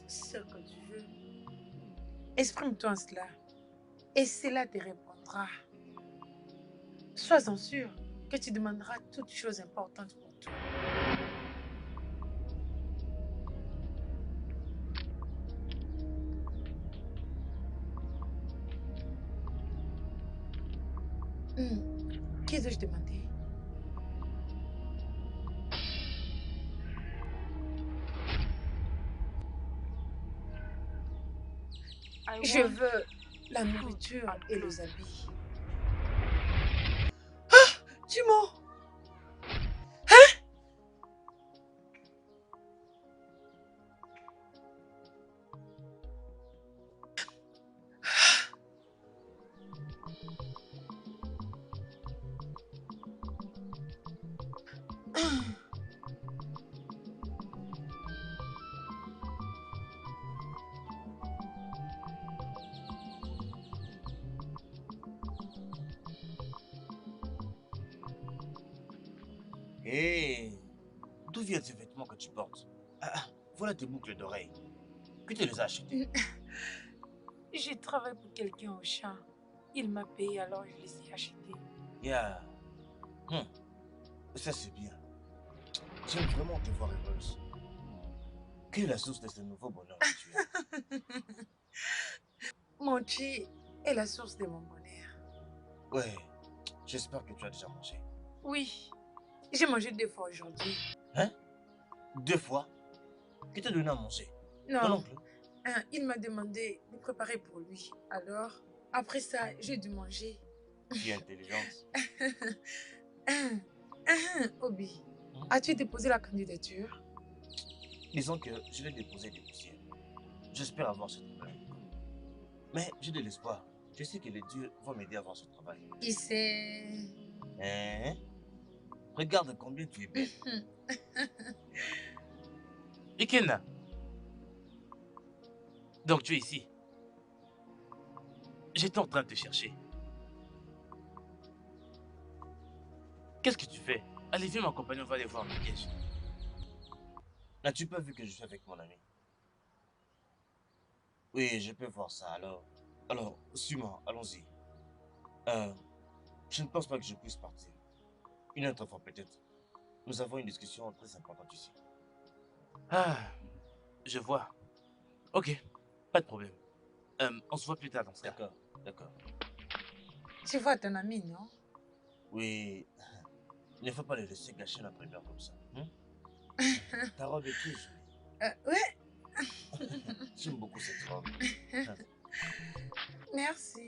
ce que tu veux. Exprime-toi en cela. Et cela te répondra. Sois-en sûr que tu demanderas toutes choses importantes pour toi. Qui dois-je demander? Je veux la nourriture et les habits. Tu mens? Hé, d'où viennent ces vêtements que tu portes? Voilà tes boucles d'oreilles. Qui te les a achetées? Je travaille pour quelqu'un au champ. Il m'a payé, alors je les ai achetés. Yeah. Ça c'est bien. J'aime vraiment te voir heureuse. Quelle est la source de ce nouveau bonheur que tu as? Mon chi est la source de mon bonheur. Ouais, j'espère que tu as déjà mangé. Oui, j'ai mangé 2 fois aujourd'hui. Hein? 2 fois? Qui t'a donné à manger? Ton Non, oncle? il m'a demandé de préparer pour lui. Alors, après ça, j'ai dû manger. Tu es intelligente. Obi, as-tu déposé la candidature? Disons que je vais déposer des dossiers. J'espère avoir ce travail. Mais j'ai de l'espoir. Je sais que les dieux vont m'aider à avoir ce travail. Qui sait? Hein? Regarde combien tu es belle. Ikenna. Donc tu es ici. J'étais en train de te chercher. Qu'est-ce que tu fais? Allez, viens m'accompagner, on va aller voir le piège. N'as-tu pas vu que je suis avec mon ami? Oui, je peux voir ça. Alors, suis-moi, allons-y. Je ne pense pas que je puisse partir. Une autre fois peut-être. Nous avons une discussion très importante ici. Ah, je vois. Ok, pas de problème. On se voit plus tard dans ce cas. D'accord, d'accord. Tu vois ton ami, non? Oui, il ne faut pas le laisser gâcher notre humeur comme ça. Ta robe est très jolie. Ouais, J'aime beaucoup cette robe. merci.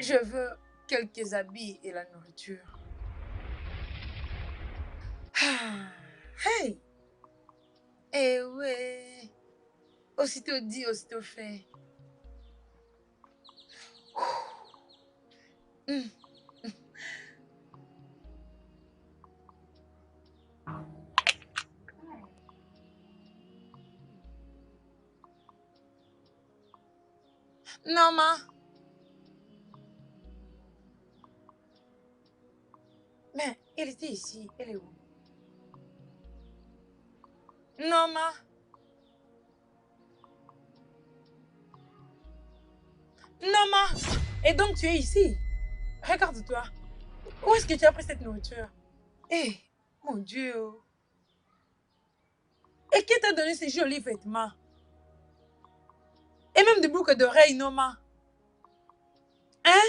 Je veux quelques habits et la nourriture. Hey! Eh ouais! Aussitôt dit, aussitôt fait. Hum. Non, ma. Mais elle était ici. Elle est où? Non, ma. Non, ma. Et donc tu es ici? Regarde-toi. Où est-ce que tu as pris cette nourriture? Eh, mon Dieu. Et qui t'a donné ces jolis vêtements? Et même des boucles d'oreilles, non, ma. Hein?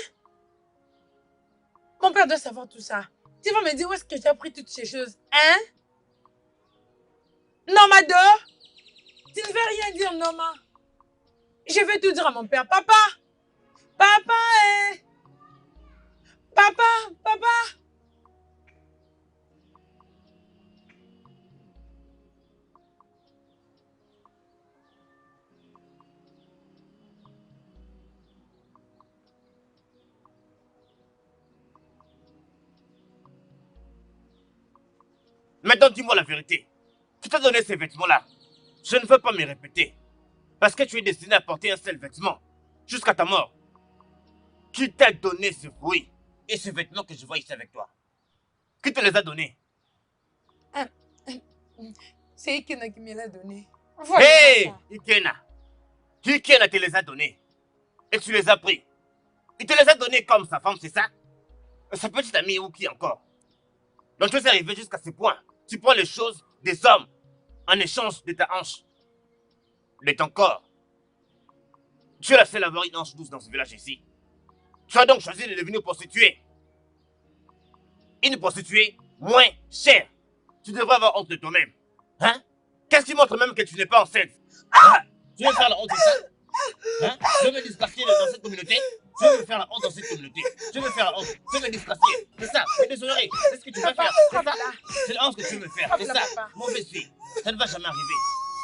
Mon père doit savoir tout ça. Tu vas me dire où est-ce que tu as pris toutes ces choses? Hein? Non, ma dehors. Tu ne veux rien dire, non, ma. Je vais tout dire à mon père. Papa! Papa, Papa! Papa! Maintenant, dis-moi la vérité. Tu t'as donné ces vêtements-là. Je ne veux pas me répéter. Parce que tu es destiné à porter un seul vêtement. Jusqu'à ta mort. Qui t'a donné ce fruit et ce vêtement que je vois ici avec toi? Qui te les a donnés? C'est Ikena qui me l'a donné. Voilà Hé, ça. Ikena. Ikena te les a donnés. Et tu les as pris. Il te les a donnés comme sa femme, c'est ça? Sa petite amie ou qui encore? Donc tu es arrivé jusqu'à ce point. Tu prends les choses des hommes en échange de ta hanche, de ton corps. Tu es la seule à avoir une hanche douce dans ce village ici. Tu as donc choisi de devenir prostituée. Une prostituée moins chère. Tu devrais avoir honte de toi-même. Hein? Qu'est-ce qui montre même que tu n'es pas enceinte? Hein? Tu veux faire la honte de ça? Hein? Tu veux me disgracier dans cette communauté? Tu veux me faire la honte dans cette communauté? Tu veux me faire la honte? Tu veux me disgracier? C'est ça, me déshonorer. C'est ce que tu veux faire. C'est ça. C'est la honte que tu veux me faire. C'est ça. Mauvaise fille. Ça ne va jamais arriver.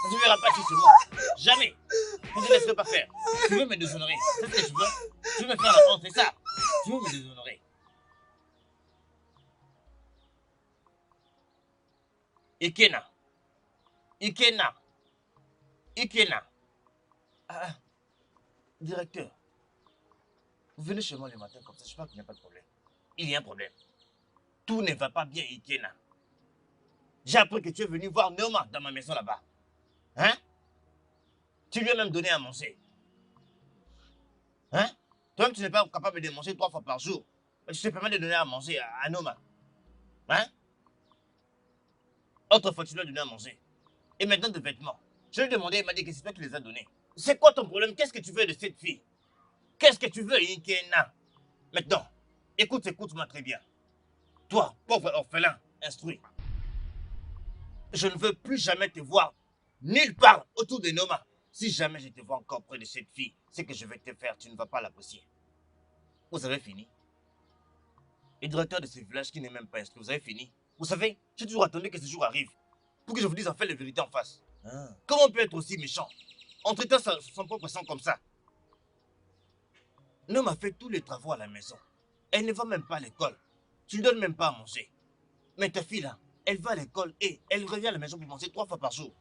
Ça ne se verra pas ici chez moi. Jamais. Je ne te laisserai pas faire. Tu veux me déshonorer. C'est ce que tu veux. Tu veux me faire la honte. C'est ça. Tu veux me déshonorer. Ikena. Ikena. Ikena. Ah, directeur. Vous venez chez moi le matin comme ça, je pense qu'il n'y a pas de problème. Il y a un problème. Tout ne va pas bien, Ikena. J'ai appris que tu es venu voir Neoma dans ma maison là-bas. Hein? Tu lui as même donné à manger. Hein? Toi-même, tu n'es pas capable de manger 3 fois par jour. Mais tu te permets de donner à manger à Neoma. Hein? Autrefois, tu lui as donné à manger. Et maintenant, tes vêtements. Je lui ai demandé, il m'a dit que c'est toi qui les as donnés. C'est quoi ton problème? Qu'est-ce que tu veux de cette fille? Qu'est-ce que tu veux, Ikena? Maintenant, écoute-moi très bien. Toi, pauvre orphelin, instruit. Je ne veux plus jamais te voir nulle part autour de Noma. Si jamais je te vois encore près de cette fille, ce que je vais te faire, tu ne vas pas l'apprécier. Vous avez fini? Le directeur de ce village qui n'est même pas instruit, vous avez fini? Vous savez, j'ai toujours attendu que ce jour arrive pour que je vous dise en fait la vérité en face. Comment on peut être aussi méchant en traitant son propre sang comme ça? Noma fait tous les travaux à la maison. Elle ne va même pas à l'école. Tu ne donnes même pas à manger. Mais ta fille là, elle va à l'école et elle revient à la maison pour manger 3 fois par jour.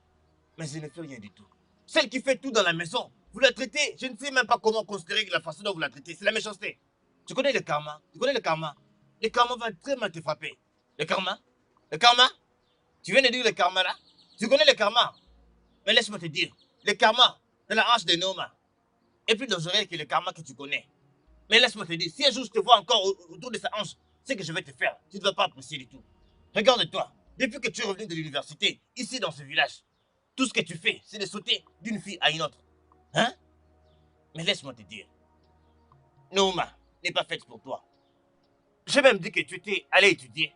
Mais elle ne fait rien du tout. Celle qui fait tout dans la maison, vous la traitez, je ne sais même pas comment considérer la façon dont vous la traitez. C'est la méchanceté. Tu connais le karma? Tu connais le karma? Le karma va très mal te frapper. Le karma? Le karma? Tu viens de dire le karma là? Tu connais le karma? Mais laisse-moi te dire, le karma de la hanche de Noma est plus dangereux que le karma que tu connais. Mais laisse-moi te dire, si un jour je te vois encore autour de sa hanche, c'est que je vais te faire. Tu ne vas pas apprécier du tout. Regarde-toi, depuis que tu es revenu de l'université, ici dans ce village, tout ce que tu fais, c'est de sauter d'une fille à une autre. Hein? Mais laisse-moi te dire, Noma n'est pas faite pour toi. J'ai même dit que tu étais allé étudier.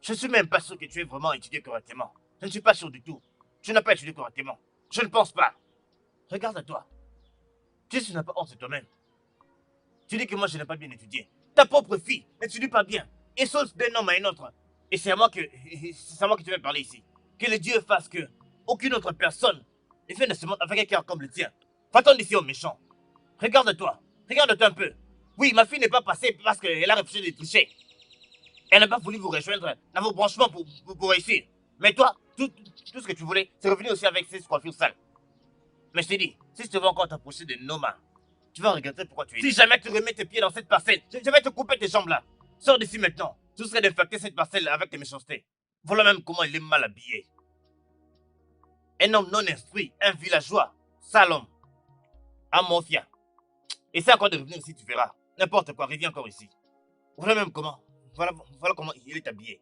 Je ne suis même pas sûr que tu aies vraiment étudié correctement. Je ne suis pas sûr du tout. Tu n'as pas étudié correctement. Je ne pense pas. Regarde-toi. Tu n'as pas honte de toi-même. Tu dis que moi je n'ai pas bien étudié. Ta propre fille n'étudie pas bien. Et saute d'un homme à un autre. Et c'est à moi que tu veux parler ici. Que le Dieu fasse que aucune autre personne ne vienne de ce monde avec un cœur comme le tien. Va-t'en d'ici au méchant. Regarde-toi. Regarde-toi un peu. Oui, ma fille n'est pas passée parce qu'elle a refusé de tricher. Elle n'a pas voulu vous rejoindre dans vos branchements pour réussir. Mais toi, tout ce que tu voulais, c'est revenir aussi avec ces coiffures sales. Mais je t'ai dit, si je te vois encore t'approcher de Noma, tu vas regretter pourquoi tu es. Si jamais tu remets tes pieds dans cette parcelle, je vais te couper tes jambes là. Sors d'ici maintenant. Tu serais d'infecter cette parcelle avec tes méchancetés. Voilà même comment il est mal habillé. Un homme non instruit, un villageois, sale homme, un mafia. Essaie encore de revenir ici, tu verras. N'importe quoi, reviens encore ici. Voilà même comment. Voilà comment il est habillé.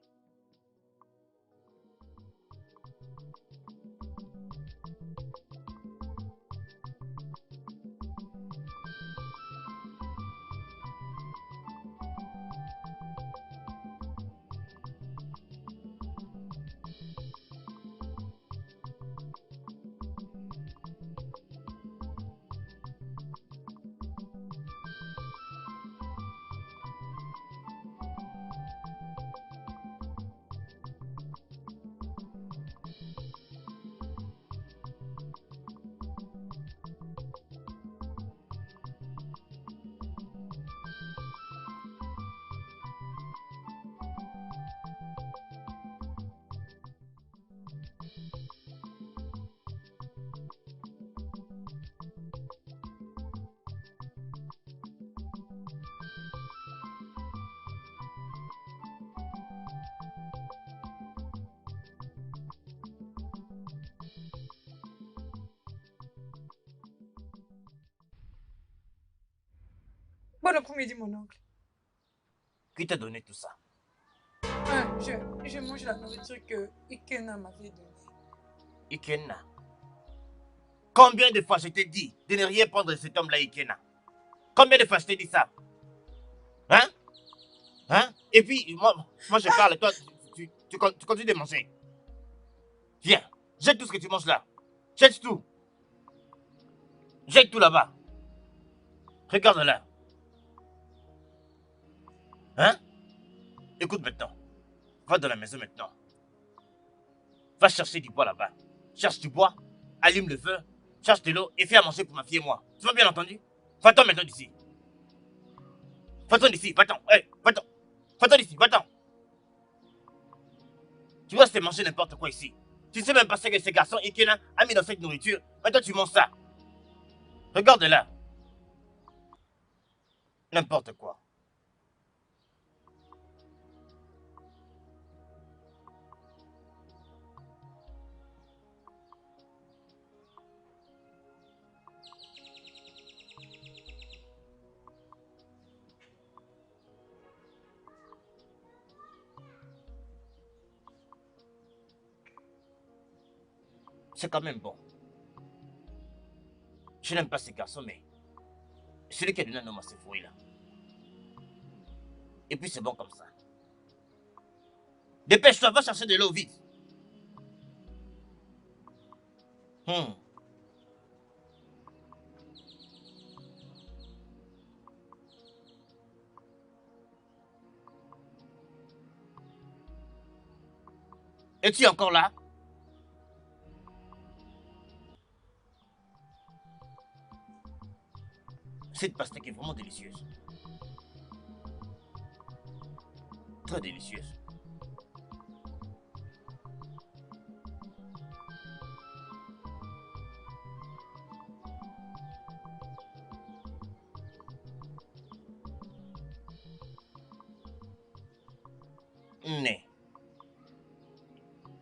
Bon après-midi, mon oncle. Qui t'a donné tout ça? Ah, je mange la nourriture que Ikena m'avait donnée. Ikena. Combien de fois je t'ai dit de ne rien prendre de cet homme-là, Ikena? Combien de fois je t'ai dit ça? Hein? Hein? Et puis, moi je parle, toi, tu continues de manger. Viens, jette tout ce que tu manges là. Jette tout. Jette tout là-bas. Regarde là. Hein? Écoute maintenant. Va dans la maison maintenant. Va chercher du bois là-bas. Cherche du bois, allume le feu, cherche de l'eau et fais à manger pour ma fille et moi. Tu m'as bien entendu? Va-t'en maintenant d'ici. Va-t'en d'ici, va-t'en. Hey, va-t'en. Va-t'en d'ici, va-t'en. Tu vas te manger n'importe quoi ici. Tu sais même pas ce que ce garçon Ikena a mis dans cette nourriture. Maintenant tu manges ça. Regarde là. N'importe quoi. C'est quand même bon. Je n'aime pas ces garçons, mais celui qui a donné un nom à ces fruits là. Et puis c'est bon comme ça. Dépêche-toi, va chercher de l'eau vite. Hmm. Es-tu encore là? Cette pastèque est vraiment délicieuse. Très délicieuse. Mais,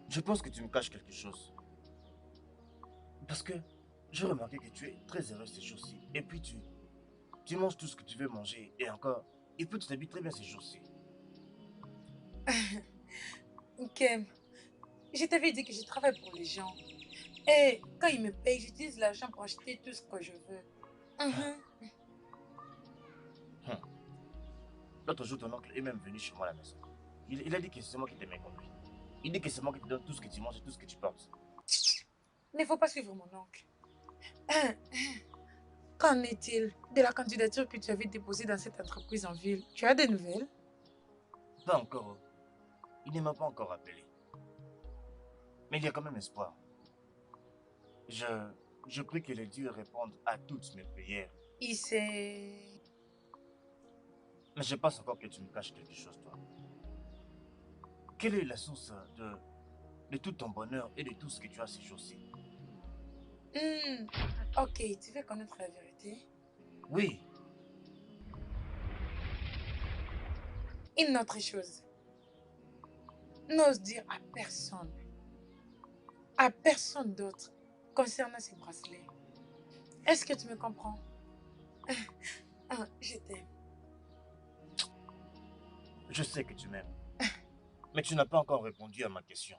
je pense que tu me caches quelque chose. Parce que j'ai remarqué que tu es très heureuse ces jours-ci. Et puis tu manges tout ce que tu veux manger. Et encore, et puis tu t'habilles très bien ces jours-ci. Kem, je t'avais dit que je travaille pour les gens. Et quand ils me payent, j'utilise l'argent pour acheter tout ce que je veux. Mhm. Hum. L'autre jour, ton oncle est même venu chez moi à la maison. Il a dit que c'est moi qui t'aimais comme lui. Il dit que c'est moi qui te donne tout ce que tu manges et tout ce que tu portes. Il ne faut pas suivre mon oncle. Qu'en est-il de la candidature que tu avais déposée dans cette entreprise en ville? Tu as des nouvelles? Pas encore. Il ne m'a pas encore appelé. Mais il y a quand même espoir. Je, je prie que les dieux répondent à toutes mes prières. Il s'est... Mais je pense encore que tu me caches quelque chose, toi. Quelle est la source de tout ton bonheur et de tout ce que tu as ces jours-ci? Ok, tu veux connaître la vérité? Oui, Une autre chose. N'ose dire à personne d'autre, concernant ces bracelets. Est-ce que tu me comprends? Ah, je t'aime. je sais que tu m'aimes. Mais tu n'as pas encore répondu à ma question.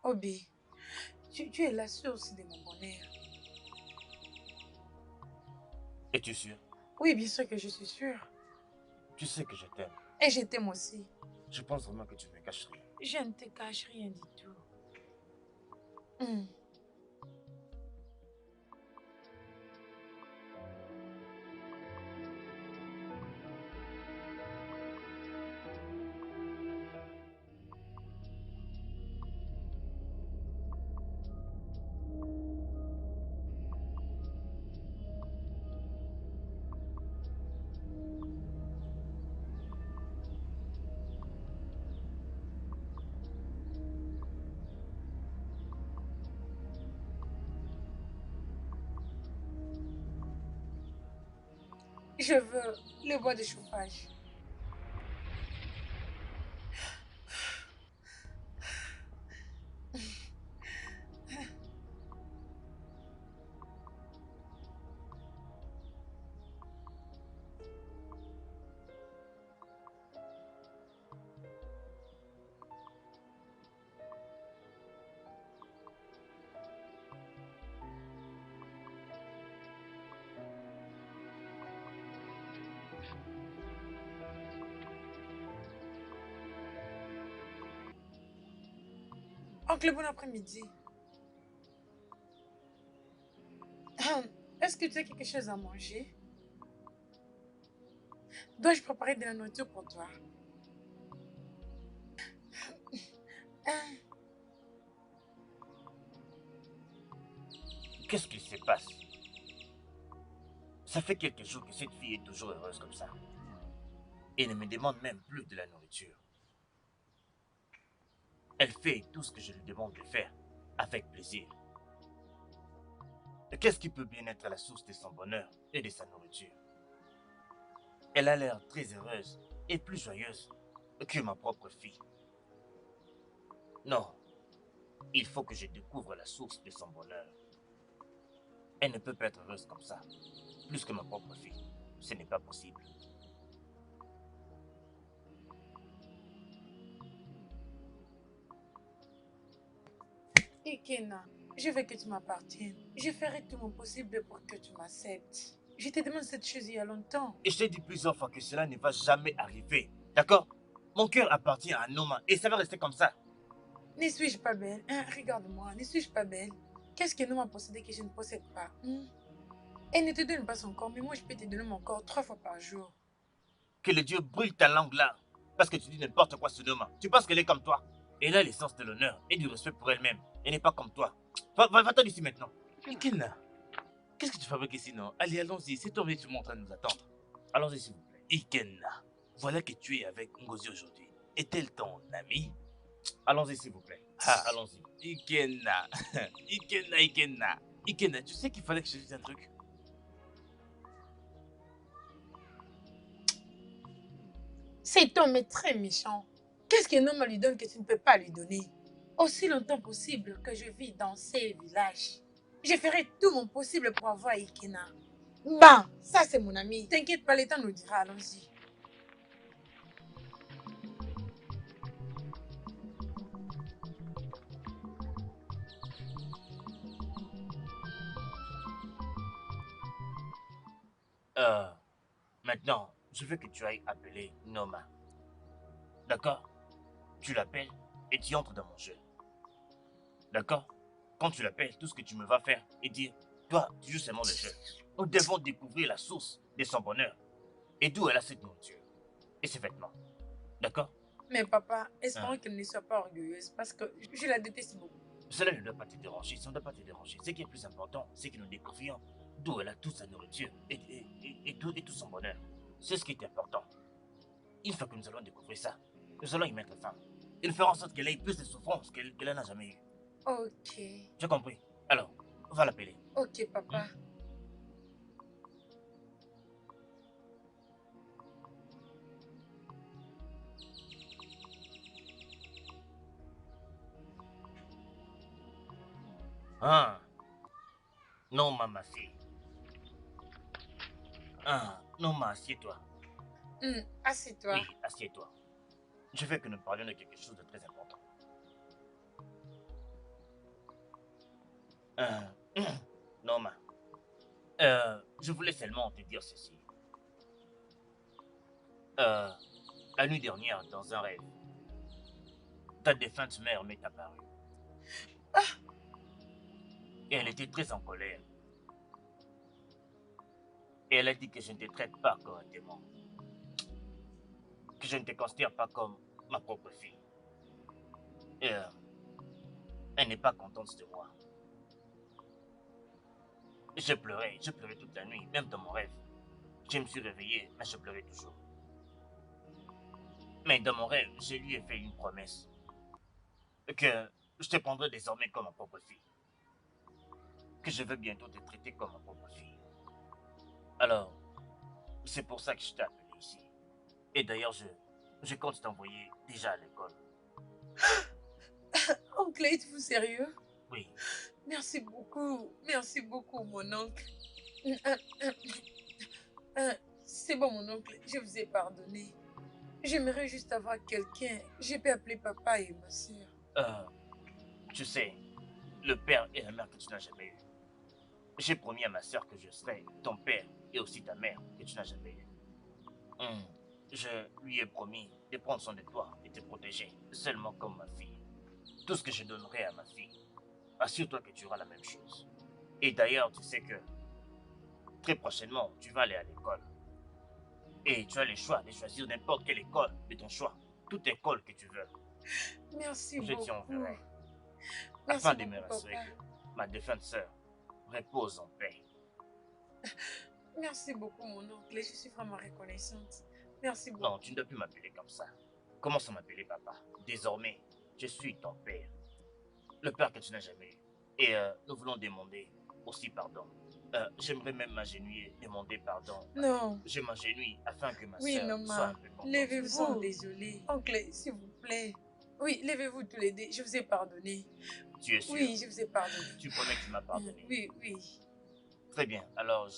Obi, tu es la source de mon bonheur. Es-tu sûr? Oui, bien sûr que je suis sûre. Tu sais que je t'aime. Et je t'aime aussi. Je pense vraiment que tu me caches rien. Je ne te cache rien du tout. Hmm. Je veux le bois de chauffage. Oncle, bon après-midi. Est-ce que tu as quelque chose à manger? Dois-je préparer de la nourriture pour toi? Hein? Qu'est-ce qui se passe? Ça fait quelques jours que cette fille est toujours heureuse comme ça. Et ne me demande même plus de la nourriture. Elle fait tout ce que je lui demande de faire, avec plaisir. Qu'est-ce qui peut bien être à la source de son bonheur et de sa nourriture? Elle a l'air très heureuse et plus joyeuse que ma propre fille. Non, il faut que je découvre la source de son bonheur. Elle ne peut pas être heureuse comme ça, plus que ma propre fille. Ce n'est pas possible. Ikena, je veux que tu m'appartiennes. Je ferai tout mon possible pour que tu m'acceptes. Je te demande cette chose il y a longtemps. Et je t'ai dit plusieurs fois que cela ne va jamais arriver. D'accord? Mon cœur appartient à Noma et ça va rester comme ça. Ne suis-je pas belle? Hein? Regarde-moi, ne suis-je pas belle? Qu'est-ce que nous m'a possédé que je ne possède pas? Elle ne te donne pas son corps, mais moi je peux te donner mon corps 3 fois par jour. Que le Dieu brûle ta langue là. Parce que tu dis n'importe quoi sur Noma. Tu penses qu'elle est comme toi. Elle a l'essence de l'honneur et du respect pour elle-même. Elle n'est pas comme toi. Va-t'en d'ici maintenant. Ikena, qu'est-ce que tu fabriques ici, non? Allez, allons-y, c'est toi qui es en train de nous attendre. Allons-y s'il vous plaît. Ikena, voilà que tu es avec Ngozi aujourd'hui. Est-elle ton amie? Allons-y s'il vous plaît. Ah, Allons-y. Ikena, Ikena. Ikena, tu sais qu'il fallait que je te dise un truc? Cet homme est très méchant. Qu'est-ce qu'un homme lui donne que tu ne peux pas lui donner? Aussi longtemps possible que je vis dans ces villages, je ferai tout mon possible pour avoir Ikena. Bah, ça c'est mon ami. T'inquiète pas, le temps nous dira, allons-y. Maintenant, je veux que tu ailles appeler Noma. D'accord? Tu l'appelles et tu entres dans mon jeu. D'accord? Quand tu l'appelles, tout ce que tu me vas faire est dire, toi, tu joues seulement le jeu. Nous devons découvrir la source de son bonheur et d'où elle a cette nourriture et ses vêtements. D'accord? Mais papa, espérons qu'elle ne soit pas orgueilleuse parce que je la déteste beaucoup. Cela ne doit pas te déranger, ça ne doit pas te déranger. Ce qui est plus important, c'est que nous découvrions d'où elle a toute sa nourriture et tout son bonheur. C'est ce qui est important. Une fois que nous allons découvrir ça, nous allons y mettre fin. Et nous ferons en sorte qu'elle ait plus de souffrance qu'elle n'a jamais eu. Ok. J'ai compris. Alors, va l'appeler. Ok, papa. Ah, non, ma fille. Ah, non, assieds-toi. Assieds-toi. Oui, assieds-toi. Je veux que nous parlions de quelque chose de très important. Non, je voulais seulement te dire ceci. La nuit dernière, dans un rêve, ta défunte mère m'est apparue. Et elle était très en colère. Et elle a dit que je ne te traite pas correctement. Que je ne te considère pas comme ma propre fille. Et elle n'est pas contente de moi. Je pleurais toute la nuit, même dans mon rêve. Je me suis réveillé, mais je pleurais toujours. Mais dans mon rêve, je lui ai fait une promesse. Que je te prendrai désormais comme ma propre fille. Que je veux bientôt te traiter comme ma propre fille. Alors, c'est pour ça que je t'ai appelé ici. Et d'ailleurs, je compte t'envoyer déjà à l'école. Oncle, êtes-vous sérieux? Oui. Merci beaucoup, mon oncle. C'est bon, mon oncle, je vous ai pardonné. J'aimerais juste avoir quelqu'un. Je peux appeler papa et ma soeur. Tu sais, le père et la mère que tu n'as jamais eu. J'ai promis à ma soeur que je serai ton père et aussi ta mère que tu n'as jamais eu. Je lui ai promis de prendre soin de toi et te protéger, seulement comme ma fille. tout ce que je donnerai à ma fille, assure-toi que tu auras la même chose. Et d'ailleurs, tu sais que très prochainement, tu vas aller à l'école. Et tu as le choix de choisir n'importe quelle école de ton choix. Toute école que tu veux. Merci Je t'y beaucoup. enverrai. Merci Afin de me beaucoup, rassurer papa. que ma défunte sœur repose en paix. Merci beaucoup, mon oncle. Je suis vraiment reconnaissante. Merci beaucoup. Non, tu ne dois plus m'appeler comme ça. Commence à m'appeler papa. Désormais, je suis ton père. Le père que tu n'as jamais eu. Et nous voulons demander aussi pardon. J'aimerais même m'agenouiller, demander pardon. Non. Je m'agenouille afin que ma Oui, sœur non, soit un ma. peu contente. Levez-vous. Désolée. Oncle, s'il vous plaît. Oui, levez-vous tous les deux. Je vous ai pardonné. Tu es sûr? Oui, je vous ai pardonné. Tu promets que tu m'as pardonné? Oui, oui. Très bien. Alors,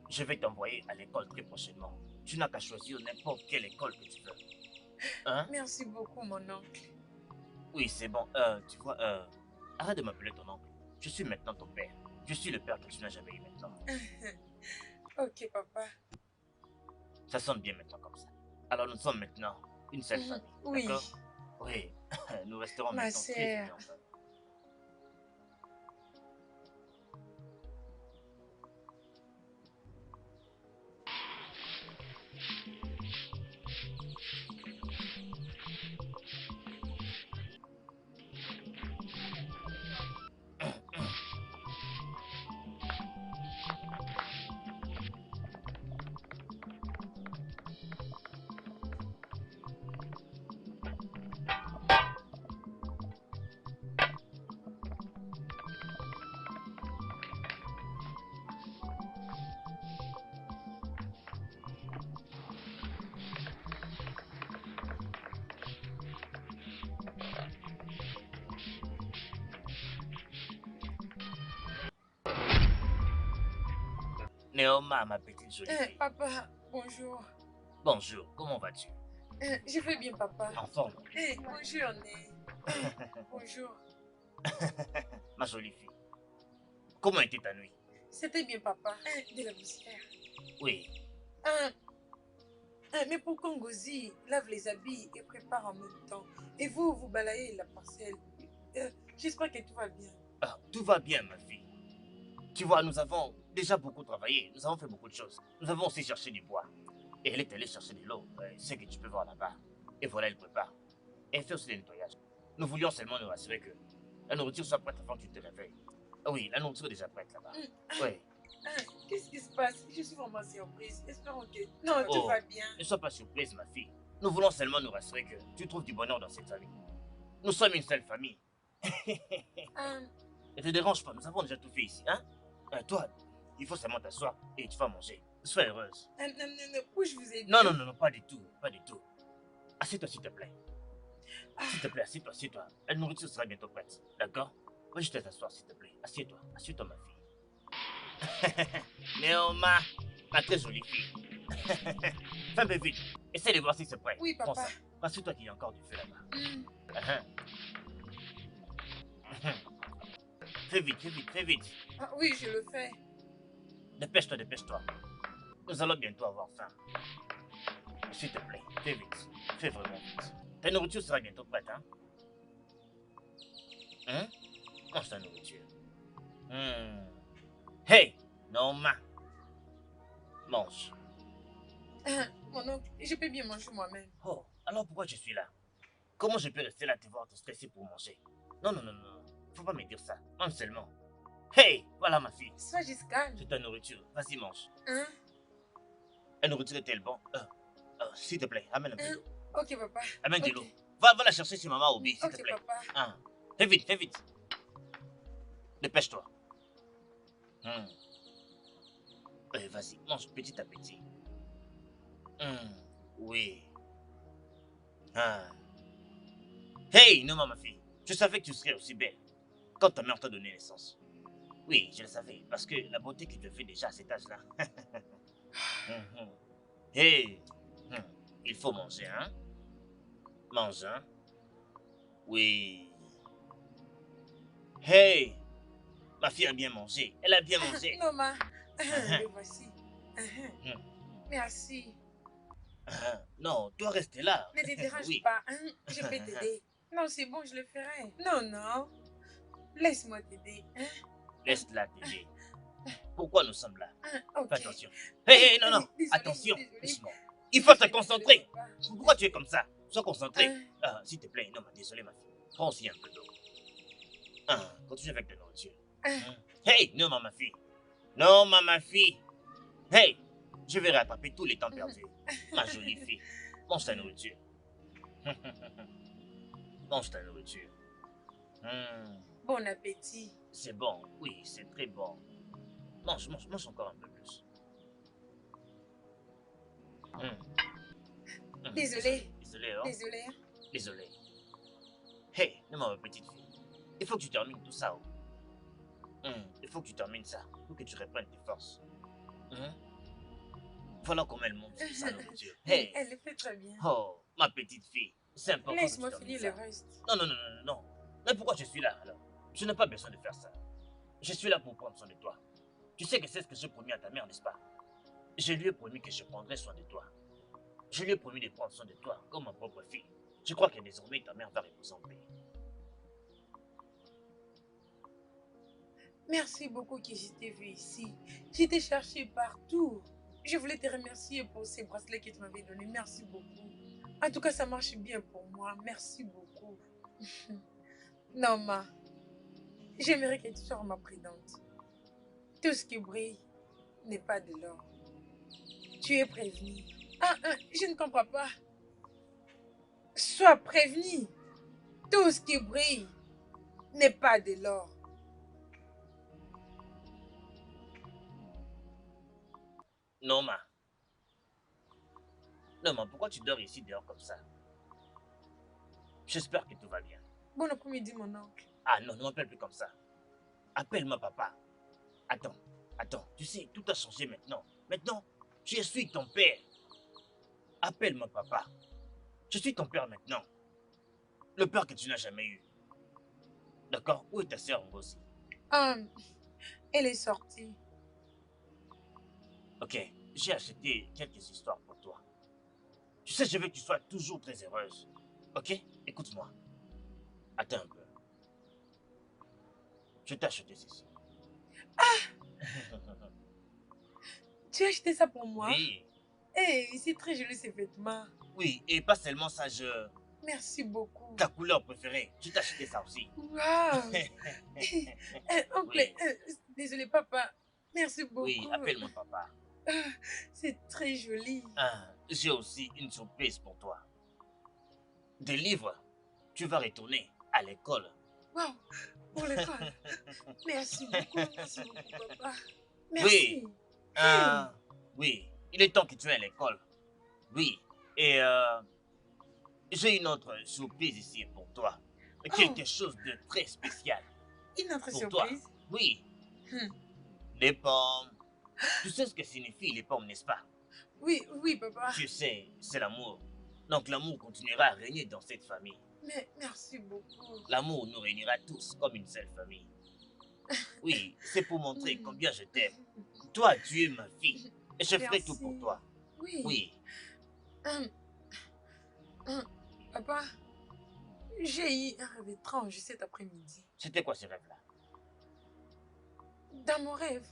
je vais t'envoyer à l'école très prochainement. Tu n'as qu'à choisir n'importe quelle école que tu veux. Hein? Merci beaucoup, mon oncle. Oui, c'est bon. Tu vois, arrête de m'appeler ton oncle. Je suis maintenant ton père. Je suis le père que tu n'as jamais eu maintenant. Ok, papa. Ça sonne bien maintenant comme ça. Alors, nous sommes maintenant une seule famille. Oui. D'accord? Oui. Nous resterons Ma maintenant très sœur. unis ensemble. Néoma, ma petite jolie fille. Papa, bonjour. Bonjour, comment vas-tu? Je vais bien, papa. En forme? Bonjour, Né. Bonjour. Ma jolie fille. Comment était ta nuit? C'était bien, papa. De la poussière. Oui. Mais pourquoi Ngozi lave les habits et prépare en même temps? Et vous, vous balayez la parcelle. J'espère que tout va bien. Ah, tout va bien, ma fille. Tu vois, nous avons déjà beaucoup travaillé. Nous avons fait beaucoup de choses. Nous avons aussi cherché du bois. Et elle est allée chercher de l'eau. Ce que tu peux voir là-bas. Et voilà, elle prépare. Et elle fait aussi le nettoyage. Nous voulions seulement nous rassurer que la nourriture soit prête avant que tu te réveilles. Ah oui, la nourriture est déjà prête là-bas. Oui. Qu'est-ce qui se passe? Je suis vraiment surprise. Espérons que tout va bien. Ne sois pas surprise, ma fille. Nous voulons seulement nous rassurer que tu trouves du bonheur dans cette famille. Nous sommes une seule famille. Ne te dérange pas, nous avons déjà tout fait ici, hein? Toi, il faut seulement t'asseoir et tu vas manger. Sois heureuse. Non, où je vous ai dit? Non, pas du tout, pas du tout. Assieds-toi, s'il te plaît. S'il te plaît, assieds-toi. La nourriture sera bientôt prête, d'accord? Va juste t'asseoir, s'il te plaît. Assieds-toi, assieds-toi, ma fille. Néoma, ma très jolie fille. Fais un peu vite. Essaie de voir si c'est prêt. Oui, papa. Prends ça. Rassure-toi qu'il y a encore du feu là-bas. Fais vite. Ah, oui, je le fais. Dépêche-toi. Nous allons bientôt avoir faim. S'il te plaît, fais vite. Fais vraiment vite. Ta nourriture sera bientôt prête, hein? Mange ta nourriture. Hey, Norma. Mange. Mon oncle, je peux bien manger moi-même. Oh, alors pourquoi je suis là? Comment je peux rester là te voir te stresser pour manger? Non. Faut pas me dire ça. Mange seulement. Hey, voilà ma fille. Sois juste calme. C'est ta nourriture. Vas-y, mange. Hein? La nourriture est-elle bon? S'il te plaît, amène un peu d'eau. Ok, papa. Amène de Ok. l'eau. Va la chercher chez maman Obi, s'il te Ok, plaît. papa. Fais vite. Dépêche-toi. Vas-y, mange petit à petit. Oui. Hey, non, ma fille. Je savais que tu serais aussi belle quand ta mère t'a donné naissance. Oui, je le savais, parce que la beauté que tu fais déjà à cet âge-là. Hey, il faut manger, hein? Mange, hein? Oui. Hey, ma fille a bien mangé. Elle a bien mangé. Non, ma. Le voici. Merci. Non, toi rester là. Ne te dérange Oui. pas. Je peux t'aider. Non, c'est bon, je le ferai. Non, non. Laisse-moi t'aider. Hein? Laisse-la t'aider. Pourquoi nous sommes là? Ok. Fais attention. Hé, non, non. Désolée, Attention. désolée. Doucement. Il faut se Désolée, concentrer. papa. Pourquoi tu es comme ça? Sois concentré. Hein? S'il te plaît, non, mais désolé, ma fille. Prends aussi un peu d'eau. Continue avec ta nourriture. Hein? Hey, non, ma fille. Non, ma fille. Hey, je vais rattraper tous les temps perdus. Ma jolie fille. Mange ta nourriture. Mange ta nourriture. Bon appétit. C'est bon, oui, c'est très bon. Mange, mange, mange encore un peu plus. Désolée. Désolé, hein? Désolée. Désolé. Hey, non, ma petite fille. Il faut que tu termines tout ça. Il faut que tu termines ça pour que tu reprennes tes forces. Voilà comment elle monte sa nourriture. Hey. Elle le fait très bien. Oh, ma petite fille. C'est important. Laisse-moi que tu finir termines le ça. reste. Non, non, non, non, non. Mais pourquoi je suis là alors? Je n'ai pas besoin de faire ça. Je suis là pour prendre soin de toi. Tu sais que c'est ce que j'ai promis à ta mère, n'est-ce pas? Je lui ai promis que je prendrais soin de toi. Je lui ai promis de prendre soin de toi comme ma propre fille. Je crois que désormais ta mère va reposer en paix. Merci beaucoup que je t'ai vu ici. Je t'ai cherché partout. Je voulais te remercier pour ces bracelets que tu m'avais donnés. Merci beaucoup. En tout cas, ça marche bien pour moi. Merci beaucoup. Non, ma. J'aimerais que tu sois ma prudente. Tout ce qui brille n'est pas de l'or. Tu es prévenu. Je ne comprends pas. Sois prévenu. Tout ce qui brille n'est pas de l'or. Non, ma. Non, ma, pourquoi tu dors ici dehors comme ça? J'espère que tout va bien. Bon après-midi, mon oncle. Ah non, ne m'appelle plus comme ça. Appelle-moi papa. Attends, tu sais, tout a changé maintenant. Maintenant, je suis ton père. Appelle-moi papa. Je suis ton père maintenant. Le père que tu n'as jamais eu. D'accord? Où est ta sœur Ngozi? Elle est sortie. Ok, j'ai acheté quelques histoires pour toi. Tu sais, je veux que tu sois toujours très heureuse. Ok? Écoute-moi. Attends un peu. Je t'ai acheté ceci. Tu as acheté ça pour moi? Oui, Hey, c'est très joli ces vêtements. oui, et pas seulement ça, Merci beaucoup. ta couleur préférée. Je t'ai acheté ça aussi. Waouh! Oncle, Oui. désolé papa. Merci beaucoup. Oui, appelle-moi papa. C'est très joli. J'ai aussi une surprise pour toi. Des livres. Tu vas retourner à l'école. Waouh! Pour l'école. Merci beaucoup papa. Merci. Oui, il est temps que tu ailles à l'école. Oui, et j'ai une autre surprise ici pour toi. Quelque chose de très spécial. Une autre pour surprise? toi. Oui. Hmm. Les pommes. Tu sais ce que signifient les pommes, n'est-ce pas? Oui, papa. Tu sais, c'est l'amour. Donc l'amour continuera à régner dans cette famille. Mais merci beaucoup. L'amour nous réunira tous comme une seule famille. Oui, c'est pour montrer combien je t'aime. Toi, tu es ma fille. Et je ferai tout pour toi. Oui. Oui. Papa, j'ai eu un rêve étrange cet après-midi. C'était quoi ce rêve-là? Dans mon rêve,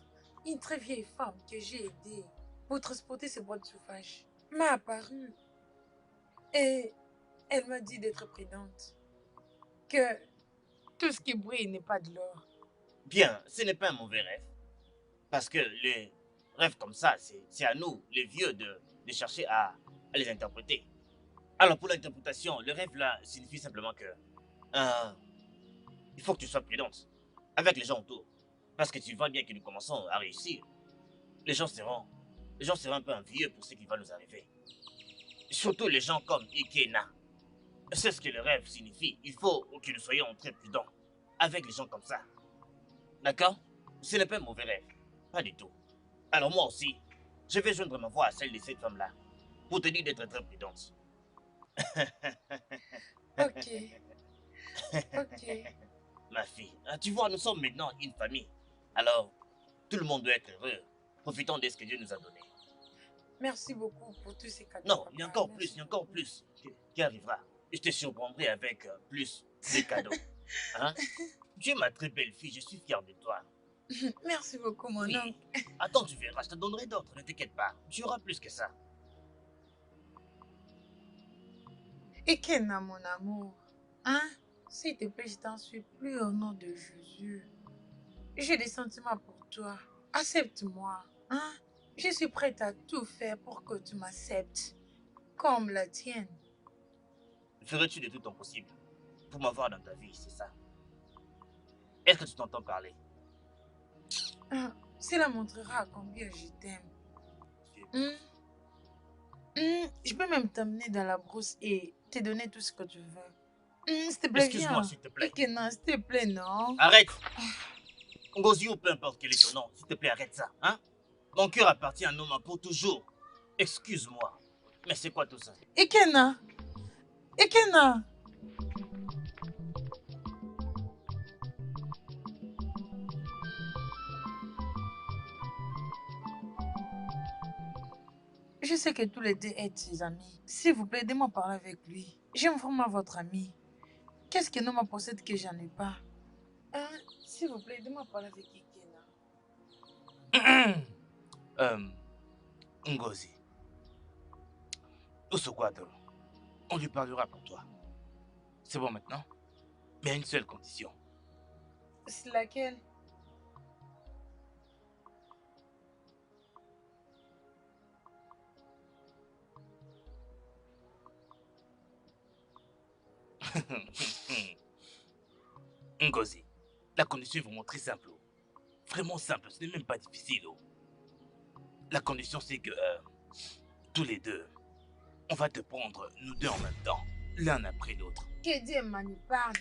une très vieille femme que j'ai aidée pour transporter ses boîtes de chauffage m'a apparu. Et elle m'a dit d'être prudente. Que tout ce qui brille n'est pas de l'or. Bien, ce n'est pas un mauvais rêve. Parce que les rêves comme ça, c'est à nous, les vieux, de chercher à les interpréter. Alors pour l'interprétation, le rêve là signifie simplement que il faut que tu sois prudente avec les gens autour. Parce que tu vois bien que nous commençons à réussir. Les gens seront un peu envieux pour ce qui va nous arriver. Surtout les gens comme Ikena. C'est ce que le rêve signifie. Il faut que nous soyons très prudents avec les gens comme ça. D'accord? Ce n'est pas un mauvais rêve. Pas du tout. Alors moi aussi, je vais joindre ma voix à celle de cette femme-là pour te dire d'être très prudente. Ok. Ma fille, tu vois, nous sommes maintenant une famille. Alors, tout le monde doit être heureux. Profitons de ce que Dieu nous a donné. Merci beaucoup pour tous ces cadeaux. Non, papa. il y a encore Merci plus, il y a encore plus qui arrivera. je te surprendrai avec plus de cadeaux. Hein? Tu es ma très belle fille, je suis fier de toi. Merci beaucoup, mon Oui. oncle. Attends, tu verras, je te donnerai d'autres, ne t'inquiète pas. Tu auras plus que ça. Ekena, mon amour. Hein? S'il te plaît, je t'en suis plus au nom de Jésus. J'ai des sentiments pour toi. Accepte-moi. Hein? Je suis prête à tout faire pour que tu m'acceptes. Comme la tienne. Ferais-tu de tout ton possible pour m'avoir dans ta vie, c'est ça? Est-ce que tu t'entends parler? Ah, cela montrera combien je t'aime. Je peux même t'amener dans la brousse et te donner tout ce que tu veux. S'il te plaît, Excuse-moi, viens. s'il te plaît. Ekena, s'il te plaît, non? Arrête! Ngozi ou peu importe quel est ton nom, s'il te plaît, arrête ça, hein? Mon cœur appartient à un homme pour toujours. Excuse-moi, mais c'est quoi tout ça? Ekena! Ekena! Je sais que tous les deux êtes ses amis. S'il vous plaît, aidez-moi à parler avec lui. J'aime vraiment votre ami. Qu'est-ce que Noma possède que j'en ai pas? Hein? S'il vous plaît, aidez-moi à parler avec Ekena. Ngozi. Usokwado, on lui parlera pour toi. C'est bon maintenant? Mais à une seule condition. C'est laquelle? Ngozi, la condition est vraiment très simple. Vraiment simple, ce n'est même pas difficile. La condition c'est que tous les deux, on va te prendre nous deux en même temps, l'un après l'autre. Que Dieu m'en parle.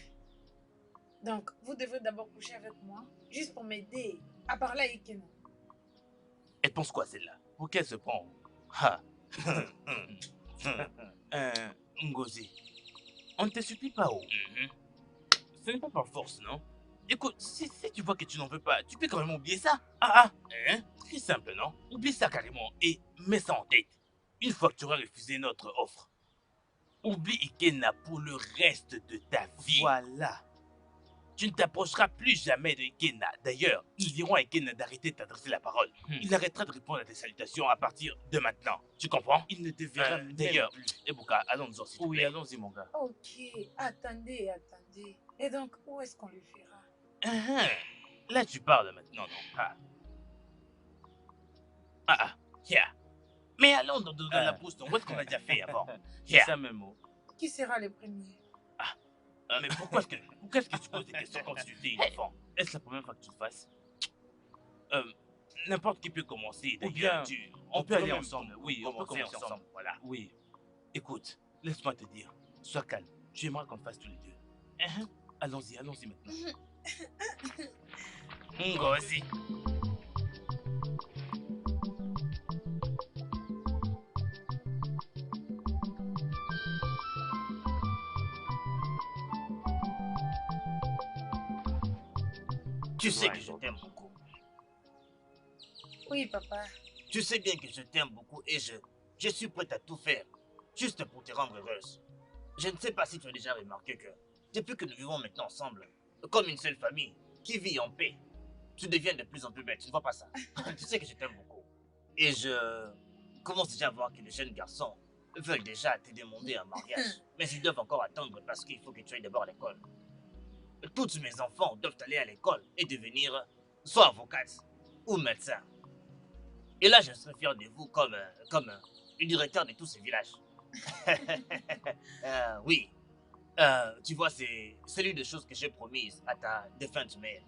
Donc, vous devez d'abord coucher avec moi, juste pour m'aider à parler à Ekena. Elle pense quoi celle-là? Pour qu'elle se prend? Ha. Ngozi, on ne te supplie pas. Ce n'est pas par force, non? Écoute, si tu vois que tu n'en veux pas, tu peux quand même oublier ça. Très simple, non? Oublie ça carrément et mets ça en tête. Une fois que tu auras refusé notre offre, oublie Ekena pour le reste de ta vie. Voilà. Tu ne t'approcheras plus jamais de Ekena. D'ailleurs, nous dirons à Ekena d'arrêter de t'adresser la parole. Il arrêtera de répondre à tes salutations à partir de maintenant. Tu comprends? Il ne te verra d'ailleurs. Ebuka, allons-y, s'il te plaît. Oui, allons-y, mon gars. Ok, attendez. Et donc, où est-ce qu'on le fera? Là, tu parles maintenant, non? Yeah. Mais allons dans la brousse, où est-ce qu'on a déjà fait avant? C'est ça même mot. Qui sera le premier? Mais pourquoi est-ce que tu poses des questions quand tu étais une enfant? Est-ce la première fois que tu le fasses? N'importe qui peut commencer. D'ailleurs, on peut aller ensemble. Oui, on peut commencer ensemble. Voilà. Oui. Écoute, laisse-moi te dire. Sois calme. Tu aimeras qu'on le fasse tous les deux. Allons-y maintenant. Ngozi. Tu sais que je t'aime beaucoup. Oui, papa. Tu sais bien que je t'aime beaucoup et je suis prête à tout faire, juste pour te rendre heureuse. Je ne sais pas si tu as déjà remarqué que, depuis que nous vivons maintenant ensemble, comme une seule famille, qui vit en paix, tu deviens de plus en plus belle, tu ne vois pas ça? Tu sais que je t'aime beaucoup. Et je commence déjà à voir que les jeunes garçons veulent déjà te demander un mariage. Mais ils doivent encore attendre parce qu'il faut que tu ailles d'abord à l'école. Tous mes enfants doivent aller à l'école et devenir soit avocate ou médecin. Et là, je serai fier de vous comme le directeur de tous ces villages. Oui. Tu vois, c'est l'une des choses que j'ai promises à ta défunte mère.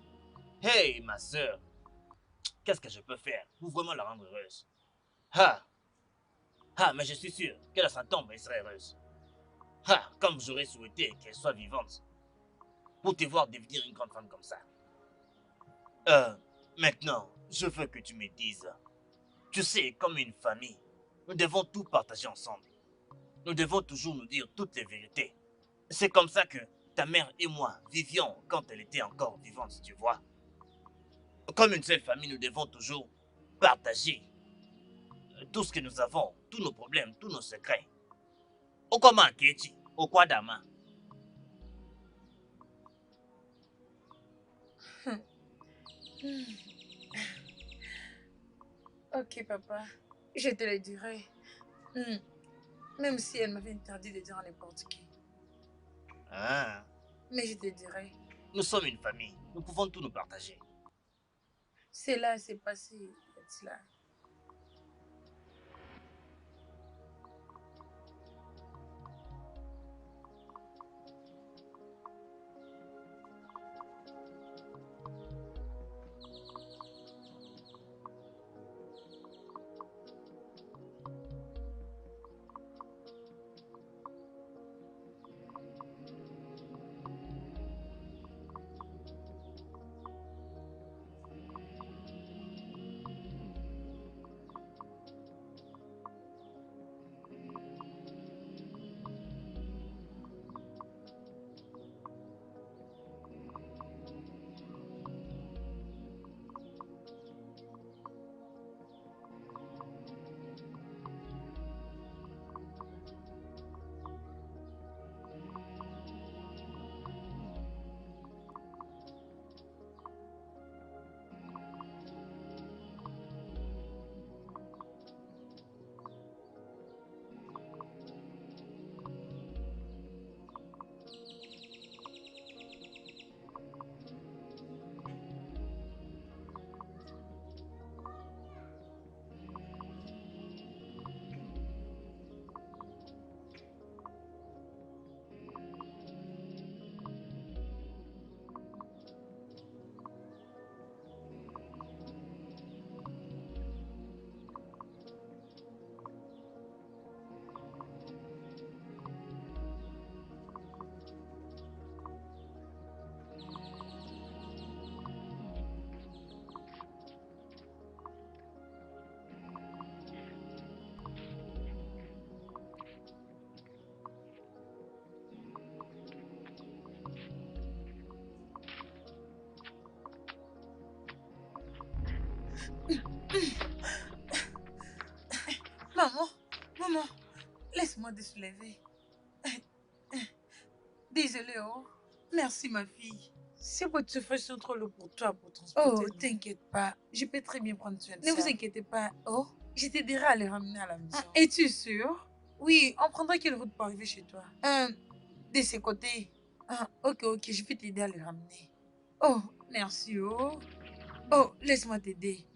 Hey, ma soeur, qu'est-ce que je peux faire pour vraiment la rendre heureuse? Mais je suis sûr qu'elle à sa tombe, elle serait heureuse. Comme j'aurais souhaité qu'elle soit vivante. Pour te voir devenir une grande femme comme ça. Maintenant, je veux que tu me dises. Tu sais, comme une famille, nous devons tout partager ensemble. Nous devons toujours nous dire toutes les vérités. C'est comme ça que ta mère et moi vivions quand elle était encore vivante, tu vois. Comme une seule famille, nous devons toujours partager tout ce que nous avons, tous nos problèmes, tous nos secrets. Okoma Kechi, Au Kwadama. Ok, papa. Je te le dirai. Même si elle m'avait interdit de dire à n'importe qui. Ah. Mais je te dirai. Nous sommes une famille. Nous pouvons tout nous partager. Cela s'est passé. Cela. Maman, laisse-moi te soulever. Désolée, oh. Merci, ma fille. C'est votre souffrance trop lourd pour toi pour transporter. Oh, t'inquiète pas. Je peux très bien prendre soin de ça. Ne vous inquiétez pas. Oh, je t'aiderai à les ramener à la maison. Es-tu sûre? Oui, on prendra quelle route pour arriver chez toi? De ce côté. Ok, je vais t'aider à les ramener. Oh, merci, oh. Oh, laisse-moi t'aider.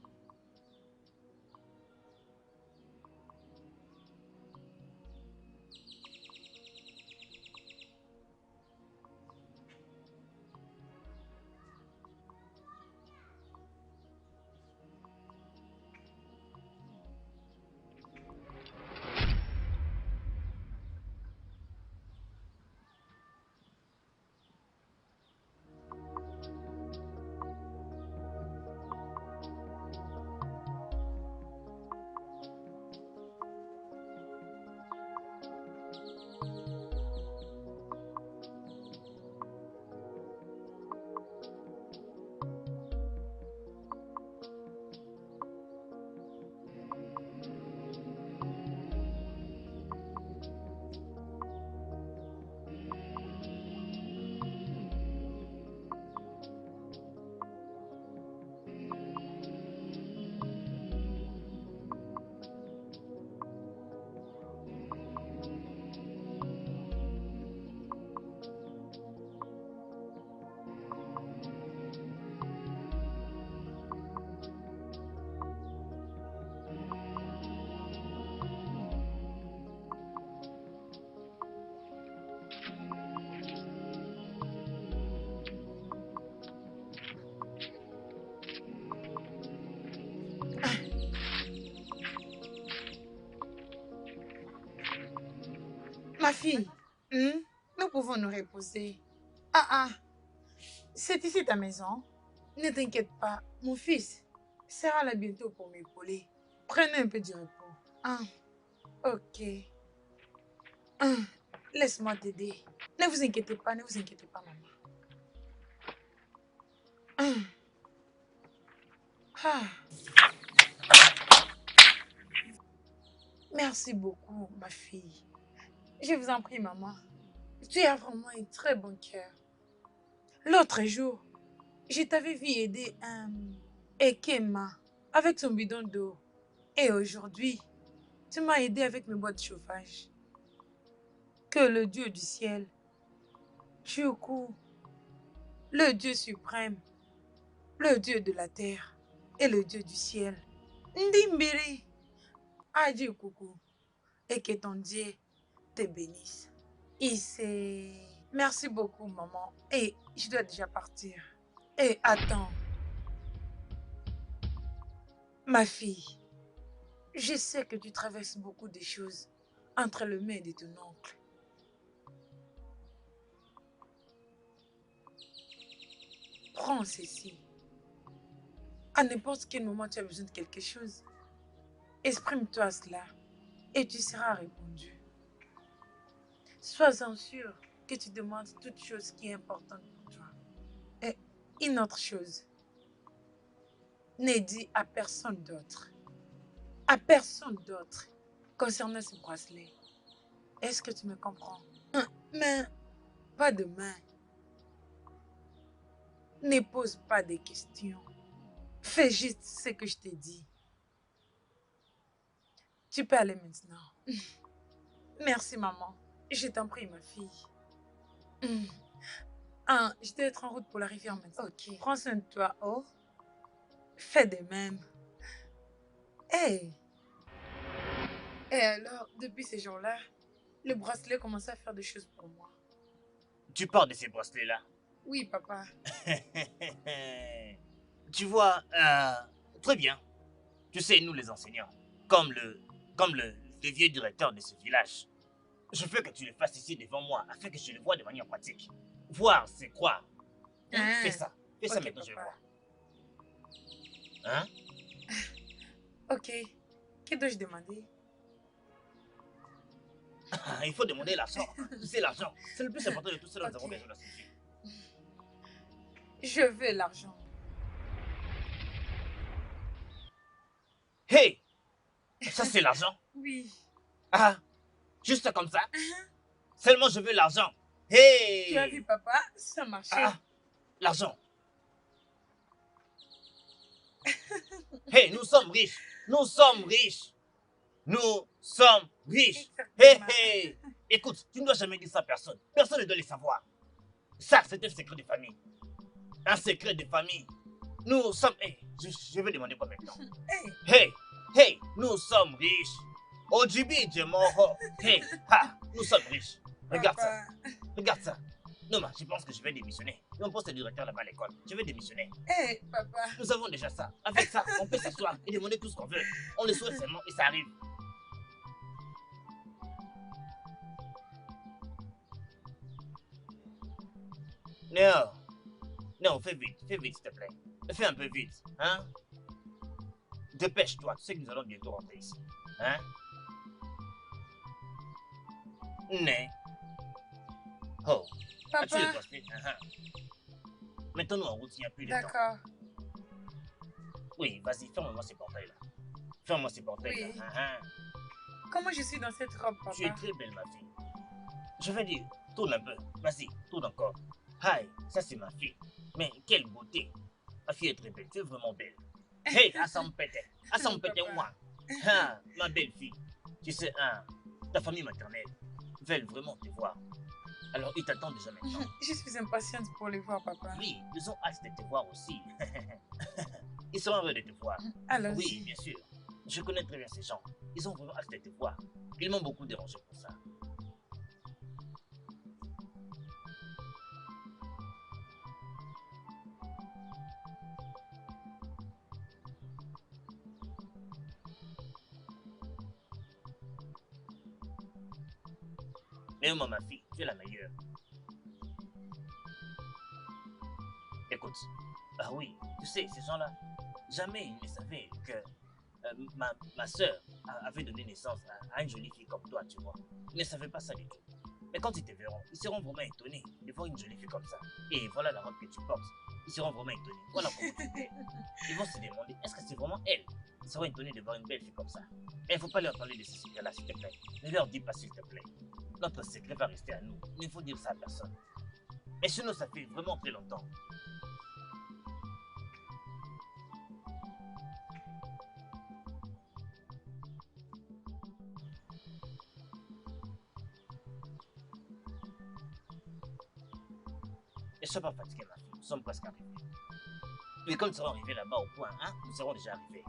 Ma fille, nous pouvons nous reposer. C'est ici ta maison. Ne t'inquiète pas, mon fils sera là bientôt pour m'épauler. Prenez un peu de repos. Ok. Laisse-moi t'aider. Ne vous inquiétez pas, maman. Merci beaucoup, ma fille. Je vous en prie, maman. Tu as vraiment un très bon cœur. L'autre jour, je t'avais vu aider Ekema avec son bidon d'eau. Et aujourd'hui, tu m'as aidé avec mes boîtes de chauffage. Que le Dieu du ciel, Chuku, le Dieu suprême, le Dieu de la terre et le Dieu du ciel, Ndimbiri, Adji Kuku, et que ton Dieu te bénisse. Ici. Merci beaucoup, maman. Et je dois déjà partir. Et attends. Ma fille, je sais que tu traverses beaucoup de choses entre le maître et ton oncle. Prends ceci. À n'importe quel moment tu as besoin de quelque chose, exprime-toi cela et tu seras répondu. Sois-en sûr que tu demandes toute chose qui est importante pour toi. Et une autre chose, ne dis à personne d'autre, concernant ce bracelet. Est-ce que tu me comprends? Mais pas de main. Ne pose pas de questions. Fais juste ce que je t'ai dit. Tu peux aller maintenant. Merci, maman. Je t'en prie, ma fille. Je dois être en route pour la rivière maintenant. Ok. Prends soin de toi, oh. Fais de même. Hey. Et alors, depuis ces jours-là, le bracelet commence à faire des choses pour moi. Tu parles de ces bracelets-là? Oui, papa. Tu vois, très bien. Tu sais, nous les enseignants, comme le vieux directeur de ce village, je veux que tu le fasses ici devant moi, afin que je le voie de manière pratique. Voir, c'est croire. Fais ça. Fais ça maintenant, je le vois. Hein? Ok. Que dois-je demander? Il faut demander l'argent. C'est l'argent. C'est le plus important de tout ce dont nous avons besoin de la société. Je veux l'argent. Hey! Ça, c'est l'argent? Oui. Ah! Juste comme ça? Seulement, je veux l'argent. Hey! Tu as vu, papa? Ça marchait. Ah! L'argent. Hey, nous sommes riches. Nous sommes riches. Nous sommes riches. Hey, hey! Écoute, tu ne dois jamais dire ça à personne. Personne ne doit le savoir. Ça, c'est un secret de famille. Un secret de famille. Nous sommes... Hey, je vais demander quoi maintenant? Hey, hey, nous sommes riches. Ojibi Djemoro. Hey, ha, nous sommes riches. Regarde ça. Regarde ça. Non, mais je pense que je vais démissionner. Mon poste de directeur là-bas à l'école. Je vais démissionner. Hey, papa. Nous avons déjà ça. Avec ça, on peut s'asseoir et demander tout ce qu'on veut. On le souhaite seulement et ça arrive. Non. Non, fais vite, s'il te plaît. Fais un peu vite, hein? Dépêche-toi, tu sais que nous allons bientôt rentrer ici. Hein? Né. Oh. Papa. As-tu le bracelet? Mettons-nous en route, il n'y a plus de temps. D'accord. Oui, vas-y, ferme-moi ces portails-là. Ferme-moi ces portails-là. Oui. Comment je suis dans cette robe, papa? Tu es très belle, ma fille. Je vais dire, tourne un peu. Vas-y, tourne encore. Hi, ça c'est ma fille. Mais quelle beauté. Ma fille est très belle, tu es vraiment belle. Hey, Asampete, moi. Ah, ma belle fille. Tu sais, ta famille maternelle veulent vraiment te voir. Alors, ils t'attendent déjà maintenant. Je suis impatiente pour les voir, papa. Oui, ils ont hâte de te voir aussi. Ils sont heureux de te voir. Alors, oui, bien sûr. Je connais très bien ces gens. Ils ont vraiment hâte de te voir. Ils m'ont beaucoup dérangé pour ça. Mais moi, ma fille, tu es la meilleure. Écoute, ah oui, tu sais, ces gens-là, jamais ils ne savaient que ma soeur avait donné naissance à une jolie fille comme toi, tu vois. Ils ne savaient pas ça du tout. Mais quand ils te verront, ils seront vraiment étonnés de voir une jolie fille comme ça. Et voilà la robe que tu portes. Ils seront vraiment étonnés. Voilà comment tu es belle. Ils vont se demander, est-ce que c'est vraiment elle? Ils seront étonnés de voir une belle fille comme ça. Et il ne faut pas leur parler de ce sujet-là, s'il te plaît. Ne leur dis pas, s'il te plaît. Notre secret va rester à nous. Mais il faut dire ça à personne. Et sinon, ça fait vraiment très longtemps. Ne sois pas fatigué, ma fille. Nous sommes presque arrivés. Et quand nous serons arrivés là-bas au point, hein, nous serons déjà arrivés.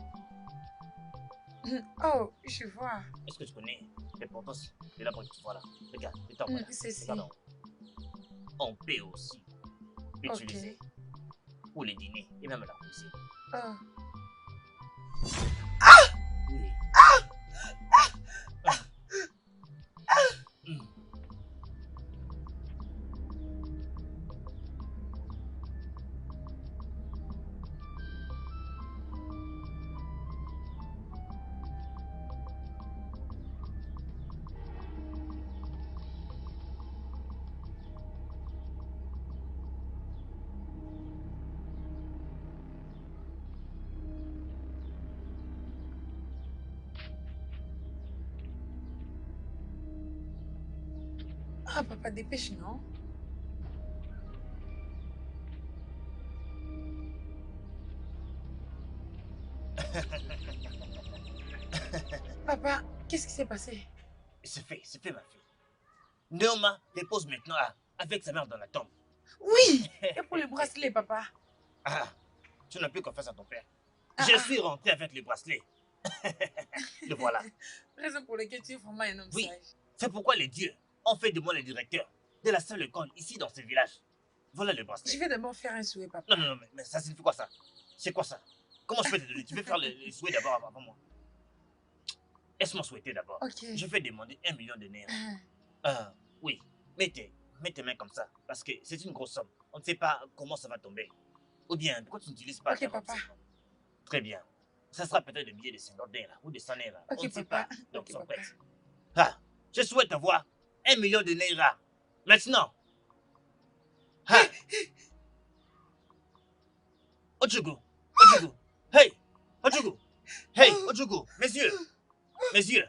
Oh, je vois. Est-ce que tu connais les portos de la politique? Voilà. Regarde, étant voilà. C'est Regarde en haut. On peut aussi utiliser pour les dîners et même la cuisine. Oh. Oui. Ah, papa, dépêche, non? Papa, qu'est-ce qui s'est passé? C'est fait, ma fille. Neoma dépose maintenant avec sa mère dans la tombe. Oui! Et pour le bracelet, papa? Ah, tu n'as plus confiance à ton père. Ah, Je suis rentré avec les bracelets. Le voilà. Raison pour laquelle tu es vraiment un homme Oui. sage. C'est pourquoi les dieux ont fait de moi le directeur de la seule école ici dans ce village. Voilà le bracelet. Je vais d'abord faire un souhait, papa. Non, mais ça signifie quoi ça? C'est quoi ça? Comment je peux te donner? Tu veux faire les souhaits d'abord avant moi? Laisse-moi souhaiter d'abord. Ok. Je vais demander 1 million de nerfs. Ah. Oui, mets tes mains comme ça, parce que c'est une grosse somme. On ne sait pas comment ça va tomber. Ou bien, pourquoi tu n'utilises pas Ok, 45 papa. ans? Très bien. Ça sera peut-être des billets de 50 nerfs ou de 100 nerfs. Ok, On ne sait papa. pas. Donc, Ok, sont papa. prêtes. Ah, je souhaite avoir 1 million de nerfs. Maintenant. Ah. Ojugu. Ojugu. Hey. Ojugu. Hey, Ojugu. Mes yeux. Mes yeux.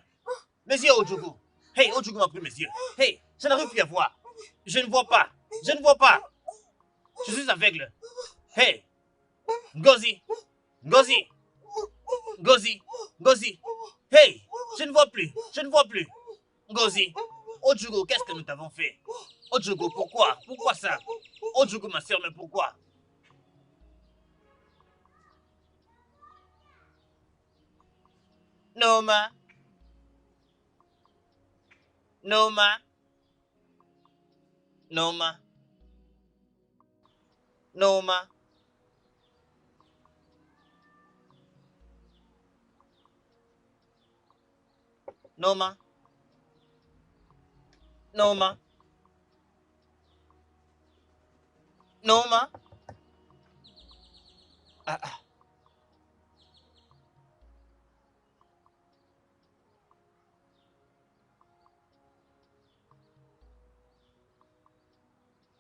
Mes yeux, Ojugu. Hey, Ojugu m'a pris mes yeux. Hey, je n'arrive plus à voir. Je ne vois pas. Je ne vois pas. Je suis aveugle. Hey. Ngozi. Ngozi. Ngozi. Ngozi. Hey, je ne vois plus. Je ne vois plus. Ngozi. Ojugu, qu'est-ce que nous t'avons fait? Ojugu, pourquoi? Pourquoi ça? Ojugu, ma soeur, mais pourquoi? Noma. Noma. Noma. Noma. Noma. Noma. Noma. Ah.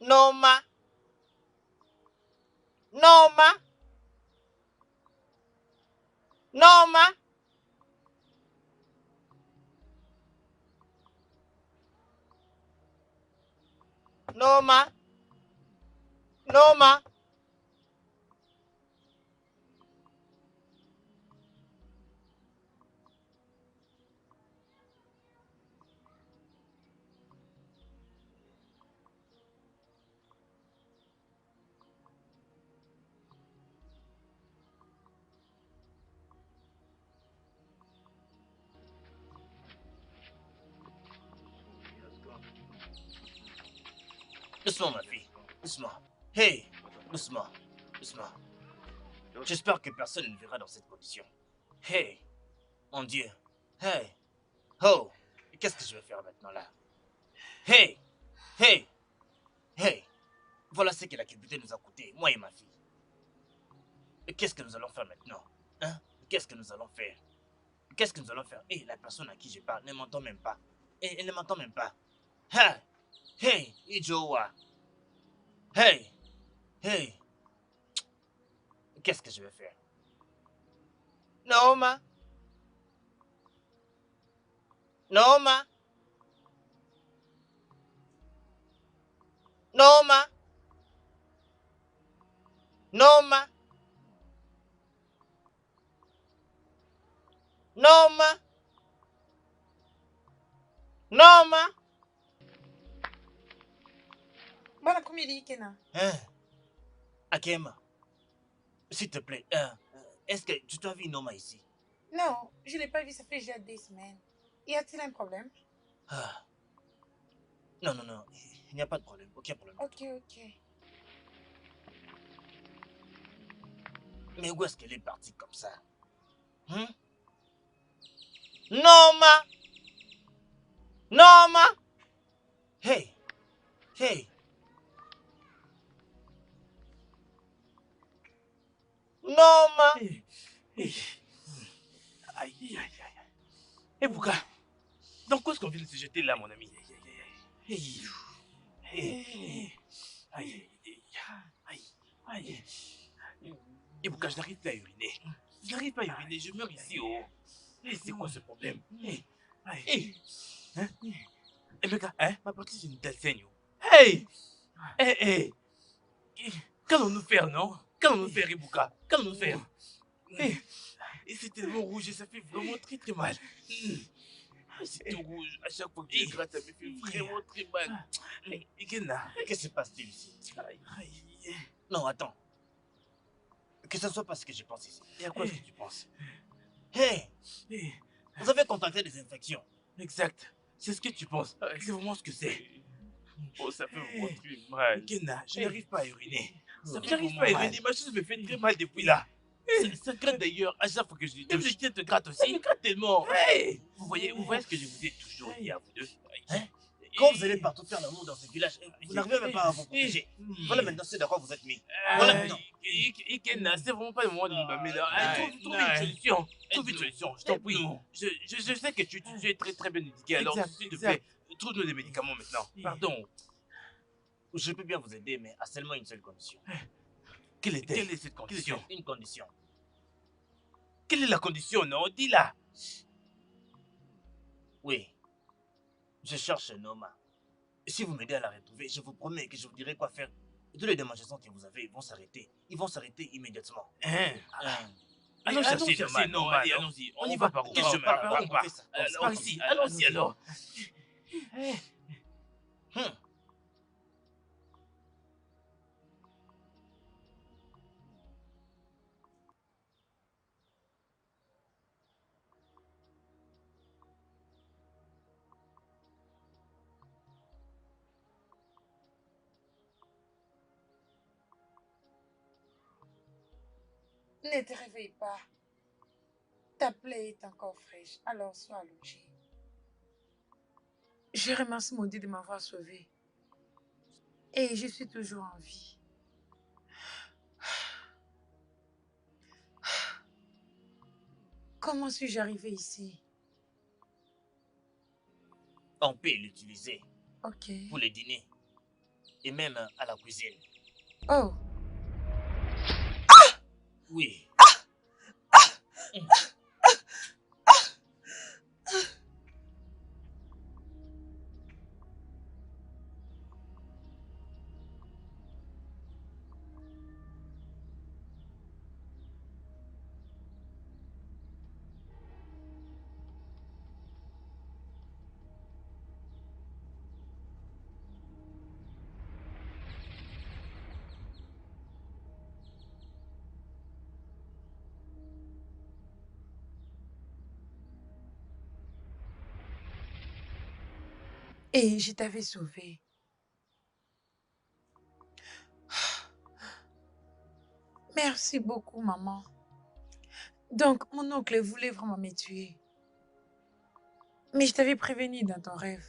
Noma. Noma. Noma. Noma. Noma. Doucement, ma fille. Doucement. Hey, doucement. Doucement. J'espère que personne ne verra dans cette condition. Hey, mon Dieu. Hey. Oh, qu'est-ce que je vais faire maintenant là? Hey. Hey. Hey. Voilà ce que la culpabilité nous a coûté, moi et ma fille. Et qu'est-ce que nous allons faire maintenant? Hein? Qu'est-ce que nous allons faire? Qu'est-ce que nous allons faire? Et la personne à qui je parle ne m'entend même pas. Et elle ne m'entend même pas. Ha! Hey, Ijowa. Hey! Hey! Qu'est-ce que je vais faire? Noma! Noma! Noma. Noma. Noma. Noma. Bon après-midi, Ikena. Hein? Akema, s'il te plaît, est-ce que tu t'as vu Noma ici? Non, je ne l'ai pas vu, ça fait déjà des semaines. Y a-t-il un problème? Ah. Non, non, non, il n'y a pas de problème, aucun problème. Ok, ok. Mais où est-ce qu'elle est partie comme ça? Hein? Noma! Noma! Hey! Hey! Noma! Hey, hey. Aïe, aïe, aïe, aïe. Et Bouka, dans quoi est-ce qu'on vient de se jeter là, mon ami? Hey, hey, aïe, aïe, aïe, aïe. Et Bouka, je n'arrive pas à uriner. Je n'arrive pas à uriner, je meurs ici, oh. Et c'est quoi ce problème? Hey, hey, hein? Eh, mec, hein? Ma partie, c'est une telle saigne, oh. Hey, hey, hey. Qu'allons-nous faire, non? Qu'allons-nous faire, Ibuka? Qu'allons-nous faire? Hey. Et c'est tellement rouge et ça fait vraiment très très mal. C'est tout rouge. À chaque fois que je gratte, ça me fait vraiment très mal. Ikena, Qu'est-ce qui se passe-t-il ici? Non, attends. Que ce soit pas ce que je pense ici. Et à quoi est-ce que tu penses? Hey! Vous avez contracté des infections. Exact. C'est ce que tu penses. C'est vraiment ce que c'est. Oh, ça fait vraiment très mal. Ikena, je n'arrive pas à uriner. J'arrive pas à uriner. Ma chose me fait très mal depuis là. Ça gratte d'ailleurs à chaque fois que je dis. Même le tien te gratte aussi. Ça me gratte tellement. Hey. Vous voyez ce que je vous ai toujours dit à vous deux. Hein? Quand vous allez partout faire l'amour dans ce village, vous n'arrivez même pas à vous protéger. Voilà maintenant c'est de quoi vous êtes mis. Voilà maintenant. Ikena, c'est vraiment pas le moment de nous blâmer là. Trouve une solution. Trouve une solution, je t'en prie. Je sais que tu es très très bien éduqué, alors s'il te plaît, trouve-nous des médicaments maintenant. Pardon. Je peux bien vous aider, mais à seulement une seule condition. Quelle est cette condition? Une condition. Quelle est la condition, non? Dis-la. Oui. Je cherche Noma. Si vous m'aidez à la retrouver, je vous promets que je vous dirai quoi faire. Tous les démangeaisons que vous avez vont s'arrêter. Ils vont s'arrêter immédiatement. Allons chercher Noma. Allez, allons-y. On y va par où? Quel chemin? Par où on part? Par ici. Allons-y alors. Ne te réveille pas. Ta plaie est encore fraîche, alors sois allongé. Je remercie mon Dieu de m'avoir sauvé. Et je suis toujours en vie. Comment suis-je arrivé ici? On peut l'utiliser Ok. pour le dîner et même à la cuisine. Oh. Oui. Et je t'avais sauvé. Merci beaucoup, maman. Donc, mon oncle voulait vraiment me tuer. Mais je t'avais prévenu dans ton rêve.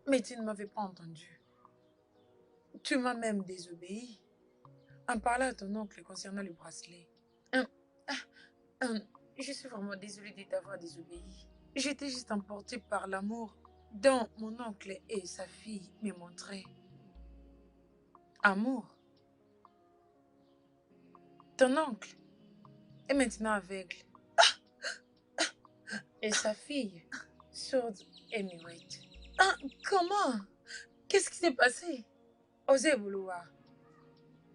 Mais tu ne m'avais pas entendu. Tu m'as même désobéi en parlant à ton oncle concernant le bracelet. Je suis vraiment désolée de t'avoir désobéi. J'étais juste emportée par l'amour dont mon oncle et sa fille me montraient. Amour. Ton oncle est maintenant aveugle. Et sa fille, sourde et muette. Comment? Qu'est-ce qui s'est passé? Osez vouloir.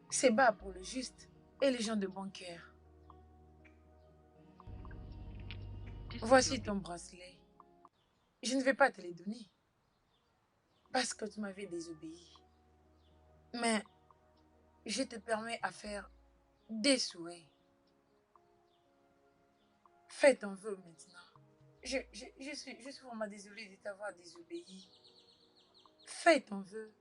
C'est bas pour le juste et les gens de bon cœur. Voici ton bracelet. Je ne vais pas te les donner parce que tu m'avais désobéi. Mais je te permets à faire des souhaits. Fais ton vœu maintenant. Je suis vraiment désolée de t'avoir désobéi. Fais ton vœu.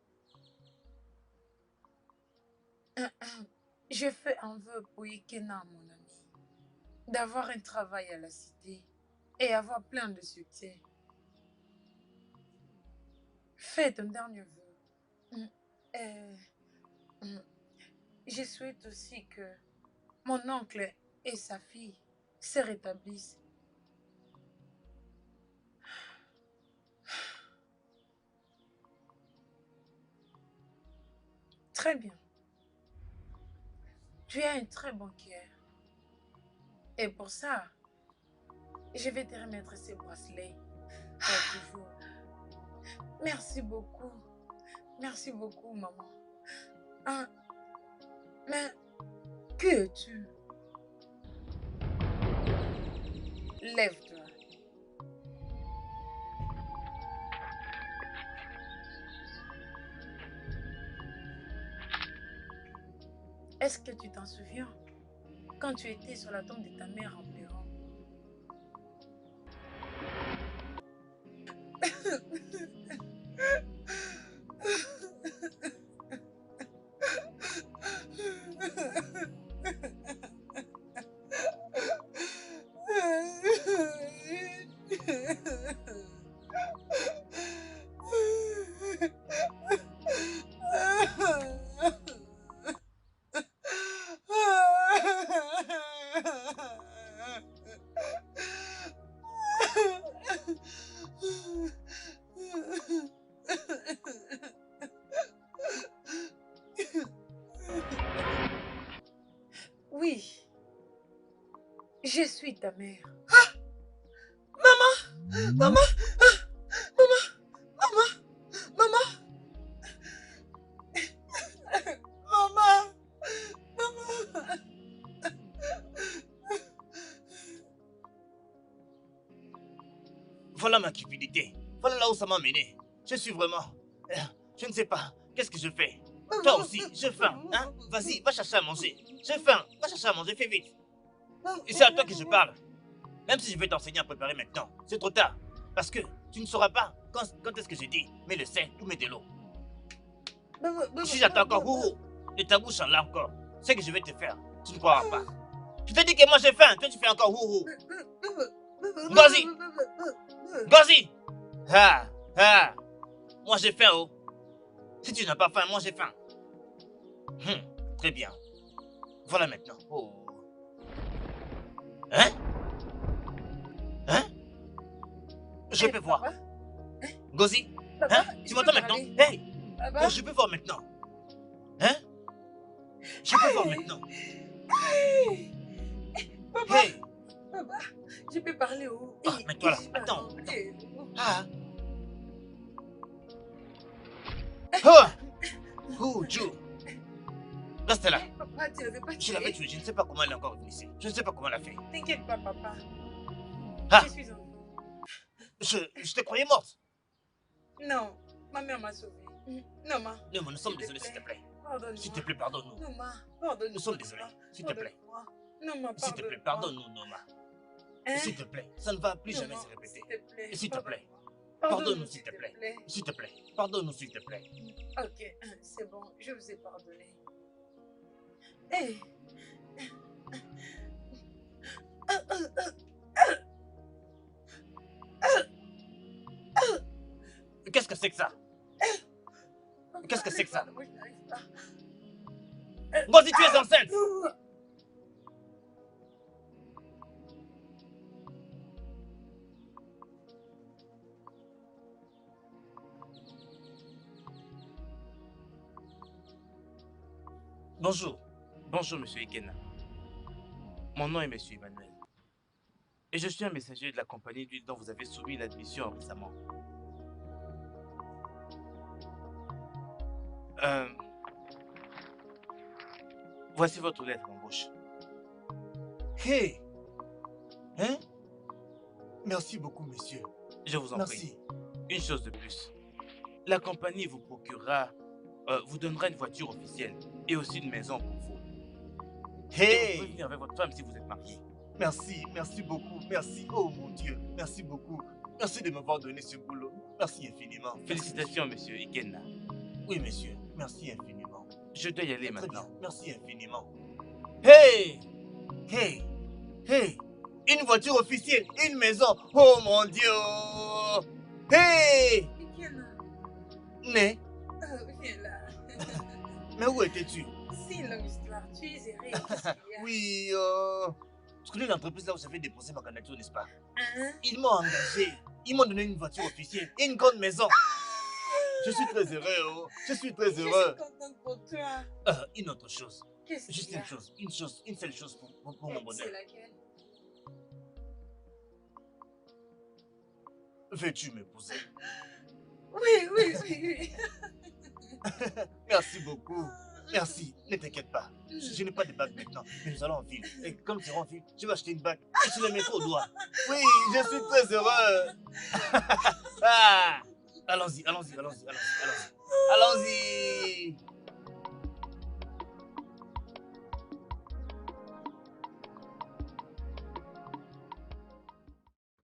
Je fais un vœu pour Ikena, mon ami, d'avoir un travail à la cité et avoir plein de succès. Fais ton dernier vœu. Je souhaite aussi que mon oncle et sa fille se rétablissent. Très bien. Tu as un très bon cœur. Et pour ça, je vais te remettre ces bracelets pour toujours. Merci beaucoup. Merci beaucoup, maman. Hein? Mais qui es-tu? Lève-toi. Est-ce que tu t'en souviens quand tu étais sur la tombe de ta mère en pleurant? Oui, je suis ta mère. Maman, maman, maman, maman, maman, maman. Voilà ma cupidité. Voilà là où ça m'a mené. Je suis vraiment... Je ne sais pas. Qu'est-ce que je fais? Toi aussi, j'ai faim. Hein? Vas-y, va chercher à manger. J'ai faim. Va chercher à manger, fais vite. Et c'est à toi que je parle. Même si je vais t'enseigner à préparer maintenant, c'est trop tard. Parce que tu ne sauras pas quand est-ce que j'ai dit mets le sel ou mets de l'eau. Si j'attends encore Hourou de ta bouche en là encore, c'est que je vais te faire. Tu ne croiras pas. Je te dis que moi j'ai faim, toi tu fais encore Hourou. Ngozi! Ngozi! Ah! Ah! Moi j'ai faim, oh. Si tu n'as pas faim, moi j'ai faim. Très bien. Voilà maintenant. Oh. Hein? Hein? Je peux voir. Ngozi? Hein? Tu m'entends maintenant? Hey! Oh, je peux voir maintenant. Hein? Je peux voir maintenant. Papa, Hey! papa, je peux parler où? Ah, mais toi là, attends. Ah! Oh! Oh, Joe! Reste là. Papa, tu l'avais pas Je tué. l'avais tué, je ne sais pas comment elle est encore venue ici. Je ne sais pas comment elle a fait. T'inquiète pas, papa. Ah! Je suis en vie. Je te croyais morte. Non, ma mère m'a sauvée. Non, ma. Non, mais nous sommes S'il te désolés, plaît. s'il te plaît. Pardonne-moi. S'il te plaît, pardonne-nous. Non, ma. Pardonne-moi. Nous sommes désolés, s'il te plaît. Pardonne-moi. Non, ma, S'il te plaît, pardonne-nous, Noma. Hein? S'il te plaît, ça ne va plus Non, jamais ma, se répéter. S'il te plaît. S'il te plaît. Pardonne-moi. Pardonne-nous, s'il te plaît. S'il te plaît, pardonne-nous, s'il te plaît. Ok, c'est bon, je vous ai pardonné. Hey. Qu'est-ce que c'est que ça? Qu'est-ce que c'est que ça? Moi, je n'arrive pas. Ngozi, tu es enceinte! Bonjour. Bonjour, monsieur Ikena. Mon nom est monsieur Emmanuel. Et je suis un messager de la compagnie d'huile dont vous avez soumis l'admission récemment. Voici votre lettre d'embauche. Hey! Hein? Merci beaucoup, monsieur. Je vous en Merci. prie. Une chose de plus. La compagnie vous procurera, vous donnera une voiture officielle et aussi une maison pour vous. Et vous pouvez Hey! venir avec votre femme si vous êtes marié. Merci, merci beaucoup, merci. Oh mon Dieu, merci beaucoup. Merci de m'avoir donné ce boulot. Merci infiniment. Merci, Félicitations, monsieur Ikenna. monsieur. Oui, monsieur, merci infiniment. Je dois y aller Très maintenant. bien, merci infiniment. Hey! Hey! Hey! Une voiture officielle, une maison. Oh mon Dieu! Hey! Ikena. Mais, Viens là. mais où étais-tu? C'est une longue histoire. Tu es erré. Qu'est-ce qu'il y a? Oui, tu connais l'entreprise là où j'avais déposé ma candidature, n'est-ce pas? Hein? Ils m'ont engagé. Ils m'ont donné une voiture officielle et une grande maison. Je suis très heureux, oh. Je suis très Je heureux. suis contente pour toi. Une autre chose. Qu'est-ce Juste qu'il y a? une chose, une seule chose pour mon bonheur. C'est laquelle? Veux-tu m'épouser? Oui, oui, oui, oui. Merci beaucoup. Merci, ne t'inquiète pas. Je n'ai pas de bague maintenant, mais nous allons en ville. Et comme tu iras en ville, je vais acheter une bague et tu la mettras au doigt. Oui, je suis très heureux. Ah, allons-y, allons-y, allons-y, allons-y, allons-y. Allons-y.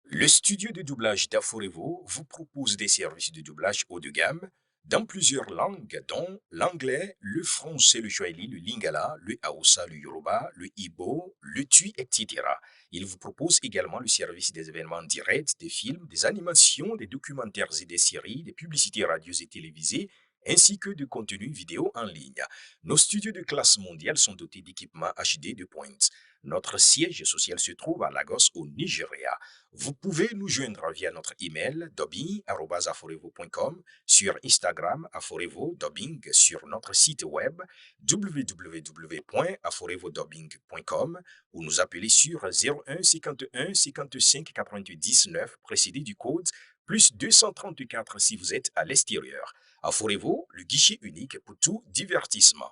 Le studio de doublage d'Aforevo vous propose des services de doublage haut de gamme dans plusieurs langues, dont l'anglais, le français, le swahili, le lingala, le haoussa, le yoruba, le ibo, le tui, etc. Il vous propose également le service des événements directs, des films, des animations, des documentaires et des séries, des publicités radio et télévisées, ainsi que de contenus vidéo en ligne. Nos studios de classe mondiale sont dotés d'équipements HD de pointe. Notre siège social se trouve à Lagos, au Nigeria. Vous pouvez nous joindre via notre email dubbing@aforevo.com, sur Instagram Aforevo Dubbing, sur notre site web www.aforevodubbing.com ou nous appeler sur 01 51 55 90 9 précédé du code plus 234 si vous êtes à l'extérieur. Aforevo, le guichet unique pour tout divertissement.